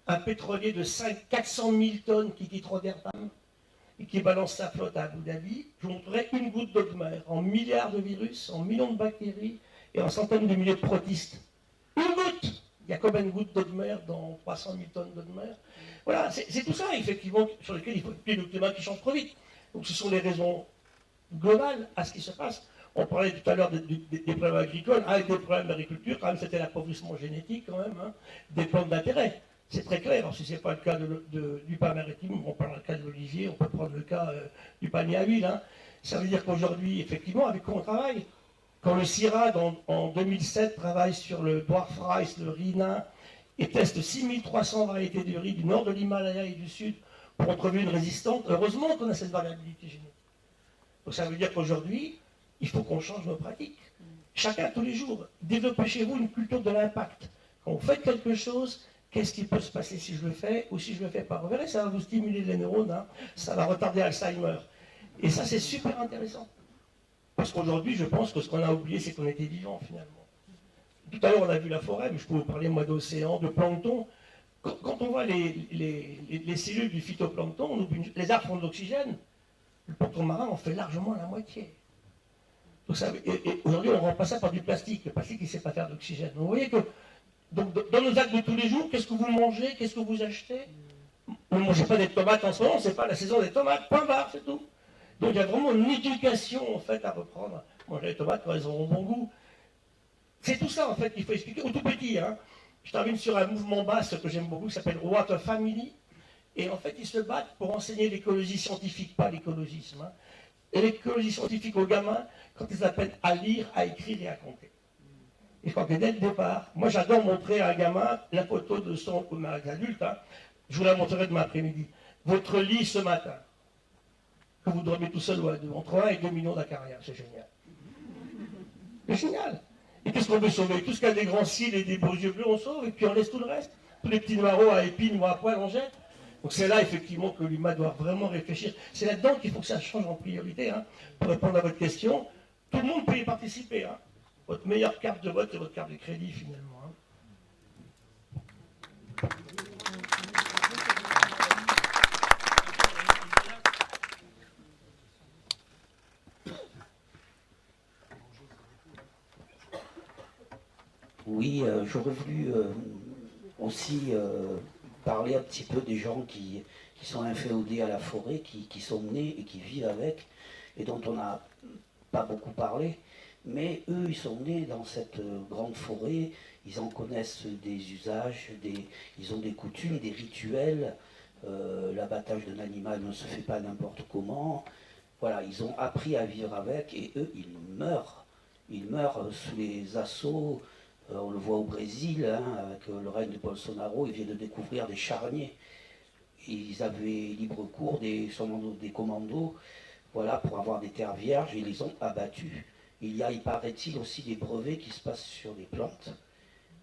B: Un pétrolier de 400 000 tonnes qui quitte Rotterdam et qui balance sa flotte à Abu Dhabi. Je vous montrerai une goutte d'eau de mer, en milliards de virus, en millions de bactéries et en centaines de milliers de protistes. Une goutte! Il y a combien de gouttes d'eau de mer dans 300 000 tonnes d'eau de mer? Voilà, c'est tout ça, effectivement, sur lequel il faut appuyer le climat qui change trop vite. Donc ce sont les raisons globales à ce qui se passe. On parlait tout à l'heure des problèmes agricoles, avec des problèmes d'agriculture, quand même c'était l'appauvrissement génétique quand même, hein, des plantes d'intérêt. C'est très clair, alors, si ce n'est pas le cas du pain maritime, on parle le cas de l'olivier, on peut prendre le cas du panier à huile. Hein. Ça veut dire qu'aujourd'hui, effectivement, avec quoi on travaille? Quand le CIRAD, en 2007, travaille sur le dwarf rice, le riz nain, et teste 6300 variétés de riz du nord de l'Himalaya et du sud pour en trouver une résistante, heureusement qu'on a cette variabilité génétique. Donc ça veut dire qu'aujourd'hui, il faut qu'on change nos pratiques. Chacun, tous les jours, développez chez vous une culture de l'impact. Quand vous faites quelque chose, qu'est-ce qui peut se passer si je le fais ou si je ne le fais pas? Vous verrez, ça va vous stimuler les neurones, hein, ça va retarder Alzheimer. Et ça, c'est super intéressant. Parce qu'aujourd'hui, je pense que ce qu'on a oublié, c'est qu'on était vivant, finalement. Tout à l'heure, on a vu la forêt, mais je peux vous parler, moi, d'océan, de plancton. Quand on voit les cellules du phytoplancton, on oublie, les arbres font de l'oxygène. Le plancton marin en fait largement la moitié. Donc et aujourd'hui, on remplace ça par du plastique. Le plastique, il ne sait pas faire d'oxygène. Vous voyez que donc, dans nos actes de tous les jours, qu'est-ce que vous mangez? Qu'est-ce que vous achetez? Vous ne mangez pas des tomates en ce moment, ce n'est pas la saison des tomates, point barre, c'est tout. Donc il y a vraiment une éducation en fait à reprendre. Manger les tomates quand elles auront bon goût. C'est tout ça en fait qu'il faut expliquer au tout petit. Hein. Je termine sur un mouvement basque que j'aime beaucoup qui s'appelle Water Family. Et en fait, ils se battent pour enseigner l'écologie scientifique, pas l'écologisme. Hein. Et l'écologie scientifique aux gamins, quand ils apprennent à lire, à écrire et à compter. Et je crois que dès le départ, moi j'adore montrer à un gamin la photo de son adulte. Hein. Je vous la montrerai demain après-midi. Votre lit ce matin, que vous dormez tout seul entre 1 et 2 millions d'acariens, c'est génial. C'est génial. Et qu'est-ce qu'on veut sauver? Tout ce qui a des grands cils et des beaux yeux bleus, on sauve, et puis on laisse tout le reste. Tous les petits noireaux à épines ou à poils, on jette. Donc c'est là, effectivement, que l'humain doit vraiment réfléchir. C'est là-dedans qu'il faut que ça change en priorité. Hein. Pour répondre à votre question, tout le monde peut y participer. Hein. Votre meilleure carte de vote, c'est votre carte de crédit, finalement. Hein.
J: j'aurais voulu aussi parler un petit peu des gens qui sont inféodés à la forêt, qui sont nés et qui vivent avec, et dont on n'a pas beaucoup parlé. Mais eux, ils sont nés dans cette grande forêt, ils en connaissent des usages, ils ont des coutumes, des rituels. L'abattage d'un animal ne se fait pas n'importe comment. Voilà, ils ont appris à vivre avec, et eux, ils meurent. Ils meurent sous les assauts. On le voit au Brésil, hein, avec le règne de Bolsonaro, ils viennent de découvrir des charniers. Ils avaient libre cours des commandos, voilà, pour avoir des terres vierges, et ils les ont abattus. Il paraît-il, aussi des brevets qui se passent sur les plantes.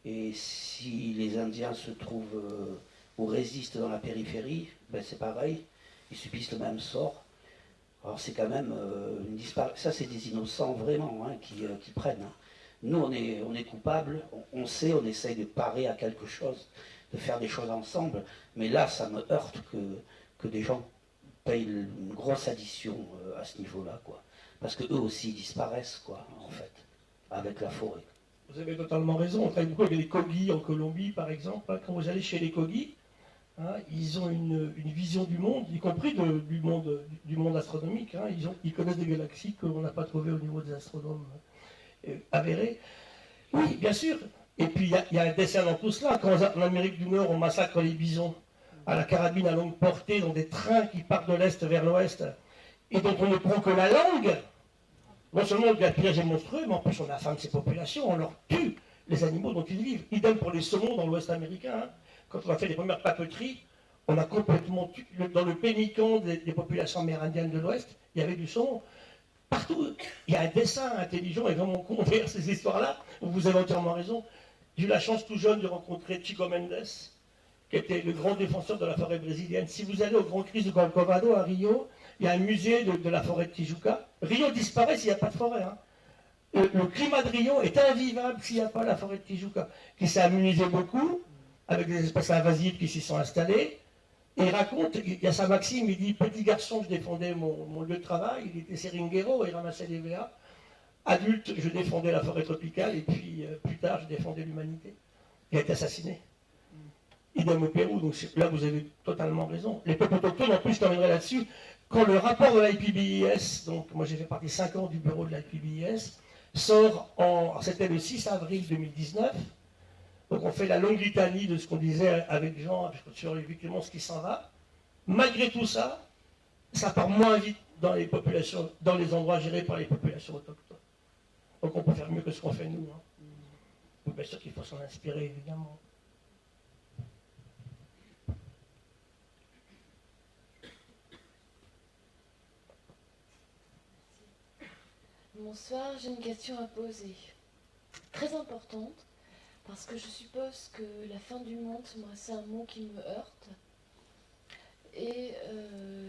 J: Et si les Indiens se trouvent ou résistent dans la périphérie, ben c'est pareil, ils subissent le même sort. Alors c'est quand même une disparition. Ça, c'est des innocents vraiment, hein, qui prennent. Hein. Nous, on est coupables, on sait, on essaye de parer à quelque chose, de faire des choses ensemble, mais là, ça me heurte que des gens payent une grosse addition à ce niveau-là, quoi. Parce qu'eux aussi disparaissent, quoi, en fait, avec la forêt.
B: Vous avez totalement raison. On travaille beaucoup avec les Kogi en Colombie, par exemple. Quand vous allez chez les Kogi, hein, ils ont une vision du monde, y compris du monde astronomique. Hein. Ils connaissent des galaxies qu'on n'a pas trouvées au niveau des astronomes avérés. Oui, bien sûr. Et puis, il y a un dessin dans tout cela. Quand en Amérique du Nord, on massacre les bisons à la carabine à longue portée dans des trains qui partent de l'Est vers l'Ouest, et dont on ne prend que la langue, non seulement le gaspillage est monstrueux, mais en plus on affame ces populations, on leur tue les animaux dont ils vivent. Idem pour les saumons dans l'Ouest américain. Hein. Quand on a fait les premières papeteries, on a complètement tué, dans le pénican des populations amérindiennes de l'Ouest, il y avait du saumon. Partout, il y a un dessin intelligent et vraiment con vers ces histoires-là. Vous avez entièrement raison. J'ai eu la chance tout jeune de rencontrer Chico Mendes, qui était le grand défenseur de la forêt brésilienne. Si vous allez au Grand Cris de Corcovado à Rio, il y a un musée de la forêt de Tijuca. Rio disparaît s'il n'y a pas de forêt. Hein. Le climat de Rio est invivable s'il n'y a pas la forêt de Tijuca, qui s'est amusé beaucoup, avec des espèces invasives qui s'y sont installées. Et il raconte, il y a sa maxime, il dit, petit garçon, je défendais mon lieu de travail, il était seringuero, il ramassait des VA. Adulte, je défendais la forêt tropicale, et puis plus tard, je défendais l'humanité. Il a été assassiné. Idem au Pérou, donc là vous avez totalement raison. Les peuples autochtones, en plus, je terminerai là-dessus, quand le rapport de l'IPBES, donc moi j'ai fait partie 5 ans du bureau de l'IPBES, sort c'était le 6 avril 2019, donc on fait la longue litanie de ce qu'on disait avec Jean sur effectivement ce qui s'en va. Malgré tout ça, ça part moins vite dans les populations, dans les endroits gérés par les populations autochtones. Donc on peut faire mieux que ce qu'on fait nous. Hein. Donc bien sûr qu'il faut s'en inspirer, évidemment.
K: Bonsoir, j'ai une question à poser. Très importante, parce que je suppose que la fin du monde, moi, c'est un mot qui me heurte. Et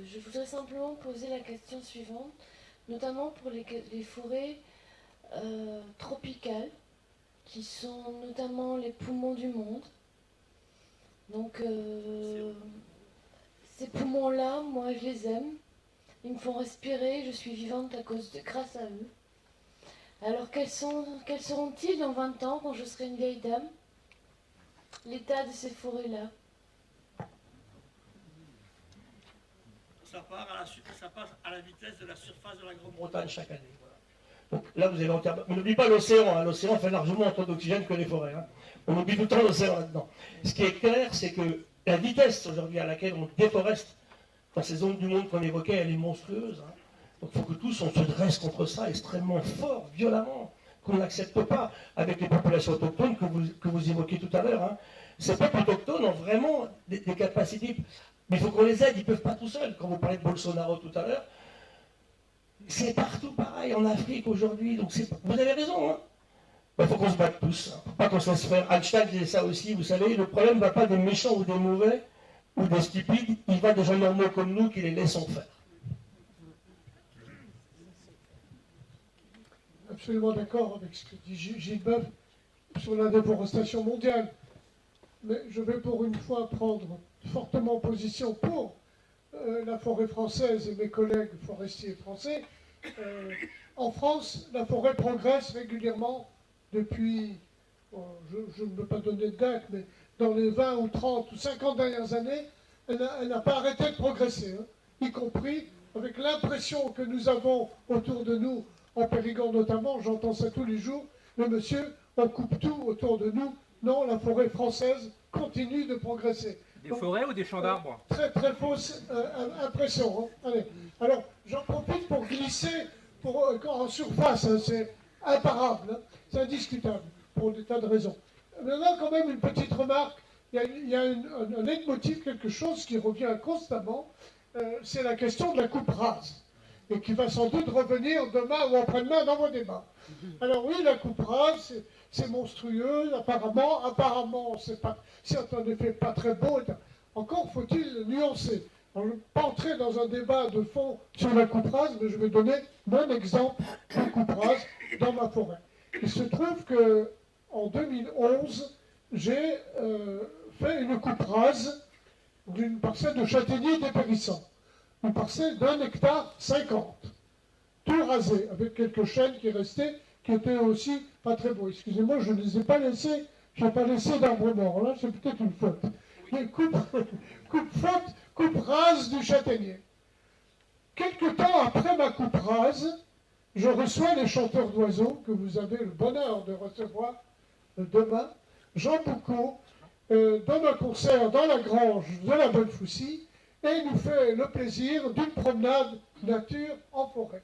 K: je voudrais simplement poser la question suivante, notamment pour les forêts tropicales, qui sont notamment les poumons du monde. Donc, ces poumons-là, moi, je les aime. Ils me font respirer, je suis vivante grâce à eux. Alors, quels seront-ils dans 20 ans, quand je serai une vieille dame? L'état de ces forêts-là.
B: Ça passe à la vitesse de la surface de la Grande-Bretagne chaque année. Voilà. Donc là, vous avez entièrement... On n'oublie pas l'océan. Hein. L'océan fait largement autant d'oxygène que les forêts. Hein. On oublie tout le temps l'océan là-dedans. Ce qui est clair, c'est que la vitesse aujourd'hui à laquelle on déforeste dans ces zones du monde qu'on évoquait, elle est monstrueuse. Hein. Donc il faut que tous on se dresse contre ça extrêmement fort, violemment, qu'on n'accepte pas avec les populations autochtones que vous évoquiez tout à l'heure. Hein. Ces peuples autochtones ont vraiment des capacités, mais il faut qu'on les aide, ils ne peuvent pas tout seuls. Quand vous parlez de Bolsonaro tout à l'heure, c'est partout pareil, en Afrique aujourd'hui, donc vous avez raison. Hein. Il faut qu'on se batte tous, hein. Faut pas qu'on se laisse faire. Einstein disait ça aussi, vous savez, le problème ne va pas des méchants ou des mauvais, ou des stupides, il va des gens normaux comme nous qui les laissons faire.
D: Absolument d'accord avec ce que dit Gilles Boeuf sur la déforestation mondiale. Mais je vais pour une fois prendre fortement position pour la forêt française et mes collègues forestiers français. En France, la forêt progresse régulièrement depuis je ne veux pas donner de date, mais dans les 20 ou 30 ou 50 dernières années, elle n'a pas arrêté de progresser, hein, y compris avec l'impression que nous avons autour de nous, en Périgord notamment, j'entends ça tous les jours, mais monsieur, on coupe tout autour de nous. Non, la forêt française continue de progresser.
L: Des forêts ou des champs d'arbres?
D: Très très fausse impression. Hein. Allez. Alors, j'en profite pour glisser en surface, hein, c'est imparable, hein, c'est indiscutable, pour des tas de raisons. Maintenant, quand même, une petite remarque, il y a un leitmotiv, quelque chose qui revient constamment, c'est la question de la coupe rase, et qui va sans doute revenir demain ou après-demain dans vos débats. Alors oui, la coupe rase, c'est monstrueux, apparemment c'est en effet pas très beau, encore faut-il nuancer. Alors, je ne vais pas entrer dans un débat de fond sur la coupe rase, mais je vais donner mon exemple de coupe rase dans ma forêt. Il se trouve qu'en 2011, j'ai fait une coupe rase d'une parcelle de châtaignier dépérissant. Une parcelle d'1,50 hectare, tout rasé, avec quelques chênes qui restaient, qui étaient aussi pas très beaux. Excusez-moi, je ne les ai pas laissés, je n'ai pas laissé d'arbres morts, là c'est peut-être une faute. Mais coupe rase du châtaignier. Quelque temps après ma coupe rase, je reçois les chanteurs d'oiseaux, que vous avez le bonheur de recevoir demain, Jean Boucaud, donne un concert dans la grange de la Bonne Foussy, et nous fait le plaisir d'une promenade nature en forêt.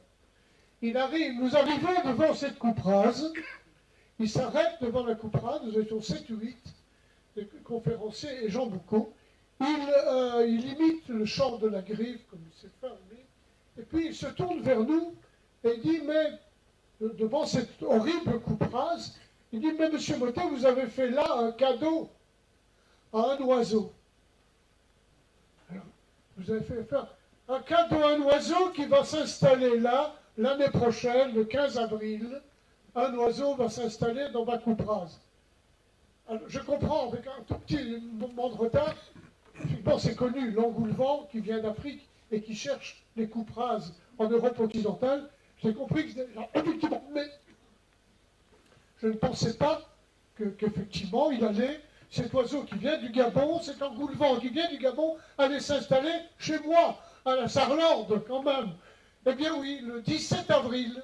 D: Nous arrivons devant cette coupe rase, il s'arrête devant la coupe rase, nous étions 7 ou 8, les conférenciers et Jean Boucaud, il imite le chant de la grive, comme il sait faire lui, et puis il se tourne vers nous et dit, mais, devant cette horrible coupe rase, il dit, mais monsieur Mottet, vous avez fait là un cadeau à un oiseau. Alors, vous avez fait faire un cadeau à un oiseau qui va s'installer là, l'année prochaine, le 15 avril, un oiseau va s'installer dans ma coupe rase. Alors, je comprends, avec un tout petit moment de retard, bon, c'est connu, l'engoulevent qui vient d'Afrique et qui cherche les coupes rases en Europe occidentale, j'ai compris que c'était effectivement, mais je ne pensais pas qu'effectivement il allait, cet oiseau qui vient du Gabon, cet engoulevent qui vient du Gabon, allait s'installer chez moi, à la Sarlande quand même. Eh bien oui, le 17 avril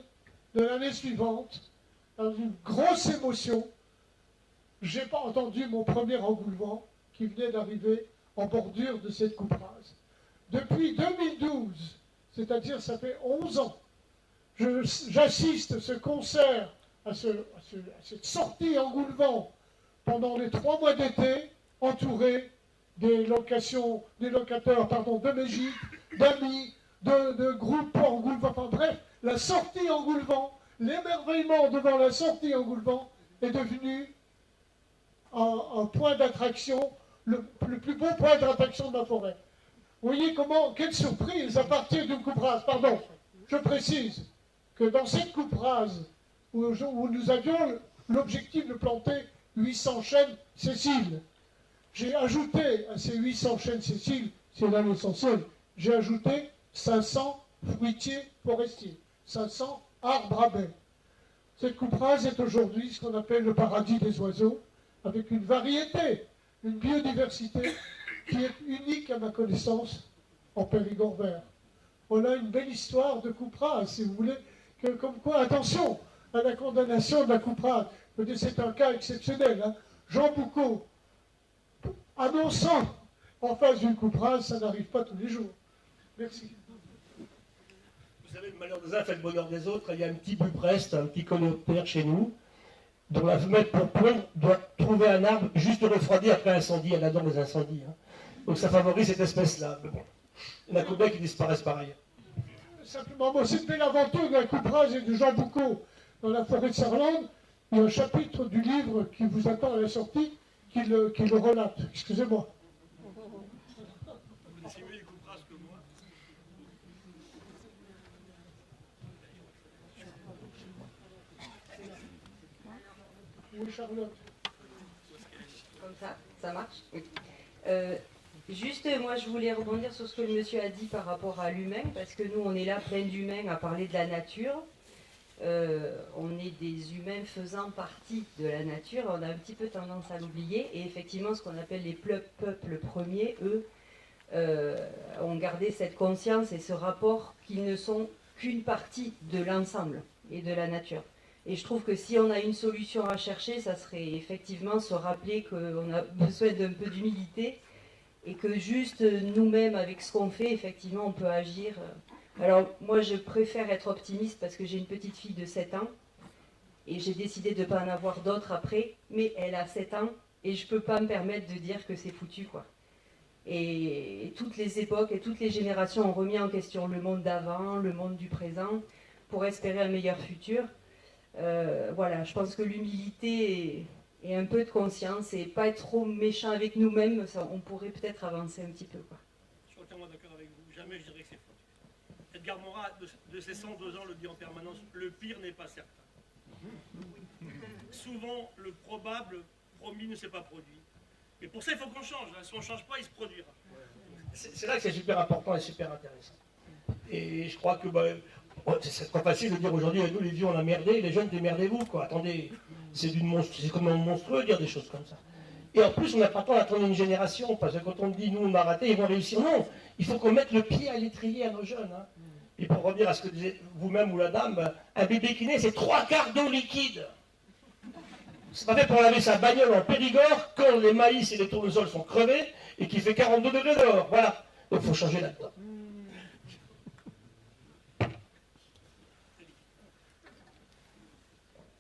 D: de l'année suivante, dans une grosse émotion, j'ai pas entendu mon premier engoulevent qui venait d'arriver en bordure de cette coupe rase. Depuis 2012, c'est-à-dire ça fait 11 ans, j'assiste à ce concert, à cette sortie engoulevent pendant les 3 mois d'été, entouré des locateurs de Mégic, d'amis, de groupes engoulevent, enfin bref, la sortie engoulevent, l'émerveillement devant la sortie engoulevent est devenu un point d'attraction, le plus beau point d'attraction de ma forêt. Vous voyez quelle surprise à partir d'une coupe rase. Pardon, je précise que dans cette coupe rase, où nous avions l'objectif de planter 800 chênes sessiles, j'ai ajouté à ces 800 chênes sessiles, c'est là l'essentiel, j'ai ajouté 500 fruitiers forestiers, 500 arbres à baies. Cette coupe rase est aujourd'hui ce qu'on appelle le paradis des oiseaux, avec une variété, une biodiversité qui est unique à ma connaissance en Périgord vert. On a une belle histoire de coupe rase, si vous voulez, comme quoi, attention à la condamnation de la coupe rase. C'est un cas exceptionnel. Hein. Jean Boucaud, annonçant en face d'une coupe rase, ça n'arrive pas tous les jours. Merci.
B: Vous savez, le malheur des uns fait le bonheur des autres. Il y a un petit bupreste, un petit coléoptère chez nous, dont la femelle pour point doit trouver un arbre juste refroidi après incendie. Elle adore les incendies. Hein. Donc ça favorise cette espèce-là. Bon. Il y en a combien qui disparaissent pareil.
D: Simplement, moi, cette belle aventure de la coupe rase et de Jean Boucaud dans la forêt de Sarlande, il y a un chapitre du livre qui vous attend à la sortie qui le relate. Excusez-moi. Oui, Charlotte.
M: Comme ça marche? Oui. Juste, moi, je voulais rebondir sur ce que le monsieur a dit par rapport à l'humain, parce que nous, on est là plein d'humains à parler de la nature. on est des humains faisant partie de la nature, on a un petit peu tendance à l'oublier, et effectivement ce qu'on appelle les peuples premiers, eux, ont gardé cette conscience et ce rapport qu'ils ne sont qu'une partie de l'ensemble et de la nature. Et je trouve que si on a une solution à chercher, ça serait effectivement se rappeler qu'on a besoin d'un peu d'humilité et que juste nous-mêmes, avec ce qu'on fait, effectivement, on peut agir. Alors moi, je préfère être optimiste parce que j'ai une petite fille de 7 ans et j'ai décidé de ne pas en avoir d'autres après, mais elle a 7 ans et je ne peux pas me permettre de dire que c'est foutu, quoi. Et toutes les époques et toutes les générations ont remis en question le monde d'avant, le monde du présent, pour espérer un meilleur futur. Voilà, je pense que l'humilité et un peu de conscience et pas être trop méchant avec nous-mêmes, on pourrait peut-être avancer un petit peu, quoi.
B: Je suis entièrement d'accord avec vous. Jamais je dirais que c'est faux. Edgar Morin, de ses 102 ans, le dit en permanence, le pire n'est pas certain. Souvent, le probable promis ne s'est pas produit. Mais pour ça, il faut qu'on change. Si on ne change pas, il se produira. C'est là que c'est super important et super intéressant. Et je crois que c'est très facile de dire aujourd'hui, nous les vieux on a merdé, les jeunes démerdez-vous, quoi. Attendez, c'est quand même monstrueux de dire des choses comme ça. Et en plus, on n'a pas le temps d'attendre une génération, parce que quand on dit nous on a raté, ils vont réussir. Non, il faut qu'on mette le pied à l'étrier à nos jeunes. Hein. Et pour revenir à ce que disait vous-même ou la dame, un bébé qui naît, c'est 3/4 d'eau liquide. C'est pas fait pour laver sa bagnole en Périgord quand les maïs et les tournesols sont crevés et qu'il fait 42 degrés dehors. Voilà. Donc il faut changer là-dedans.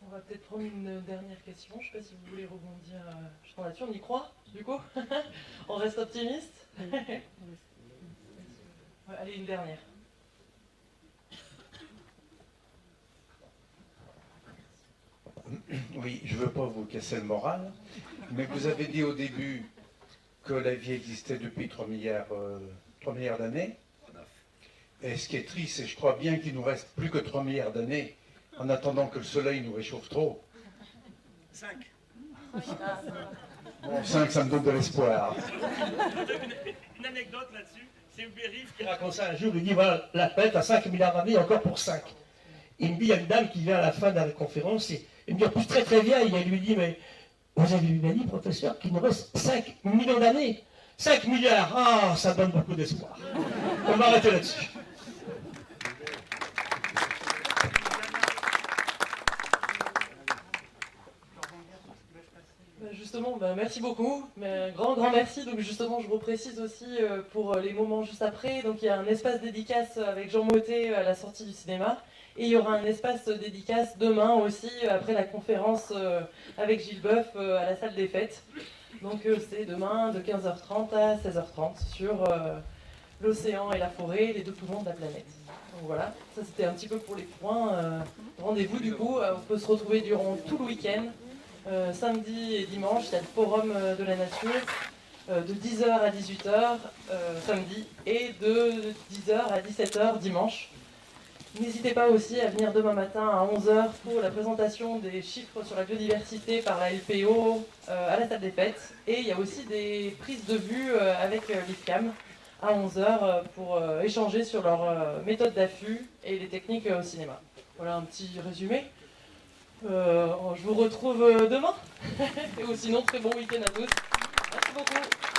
A: On va peut-être prendre une dernière question. Je ne sais pas si vous voulez rebondir là-dessus. On y croit, du coup. On reste optimiste. Ouais, allez, une dernière.
L: Oui, je ne veux pas vous casser le moral, mais vous avez dit au début que la vie existait depuis 3 milliards d'années. Et ce qui est triste, c'est que je crois bien qu'il nous reste plus que 3 milliards d'années en attendant que le soleil nous réchauffe trop.
B: 5.
L: Bon, 5, ça me donne de l'espoir.
B: Une anecdote là-dessus, c'est Bérif qui raconte ça un jour, il dit voilà, la planète a 5 milliards d'années, encore pour 5. Il me dit, il y a une dame qui vient à la fin de la conférence, et elle me dit en plus très très vieille, elle lui dit mais vous avez bien dit professeur qu'il nous reste 5 millions d'années. 5 milliards, ah ça donne beaucoup d'espoir. On va arrêter là-dessus.
A: Justement, merci beaucoup, mais un grand merci. Donc justement, je reprécise aussi pour les moments juste après. Donc il y a un espace dédicace avec Jean Mottet à la sortie du cinéma. Et il y aura un espace dédicace demain aussi, après la conférence avec Gilles Boeuf à la salle des fêtes. Donc c'est demain de 15h30 à 16h30 sur l'océan et la forêt, les deux poumons de la planète. Donc voilà, ça c'était un petit peu pour les points. Rendez-vous du coup, on peut se retrouver durant tout le week-end. Samedi et dimanche, il y a le forum de la nature de 10h à 18h samedi et de 10h à 17h dimanche. N'hésitez pas aussi à venir demain matin à 11h pour la présentation des chiffres sur la biodiversité par la LPO à la salle des fêtes. Et il y a aussi des prises de vue avec l'IFCAM à 11h pour échanger sur leur méthode d'affût et les techniques au cinéma. Voilà un petit résumé. Je vous retrouve demain. Ou sinon, très bon week-end à tous. Merci beaucoup.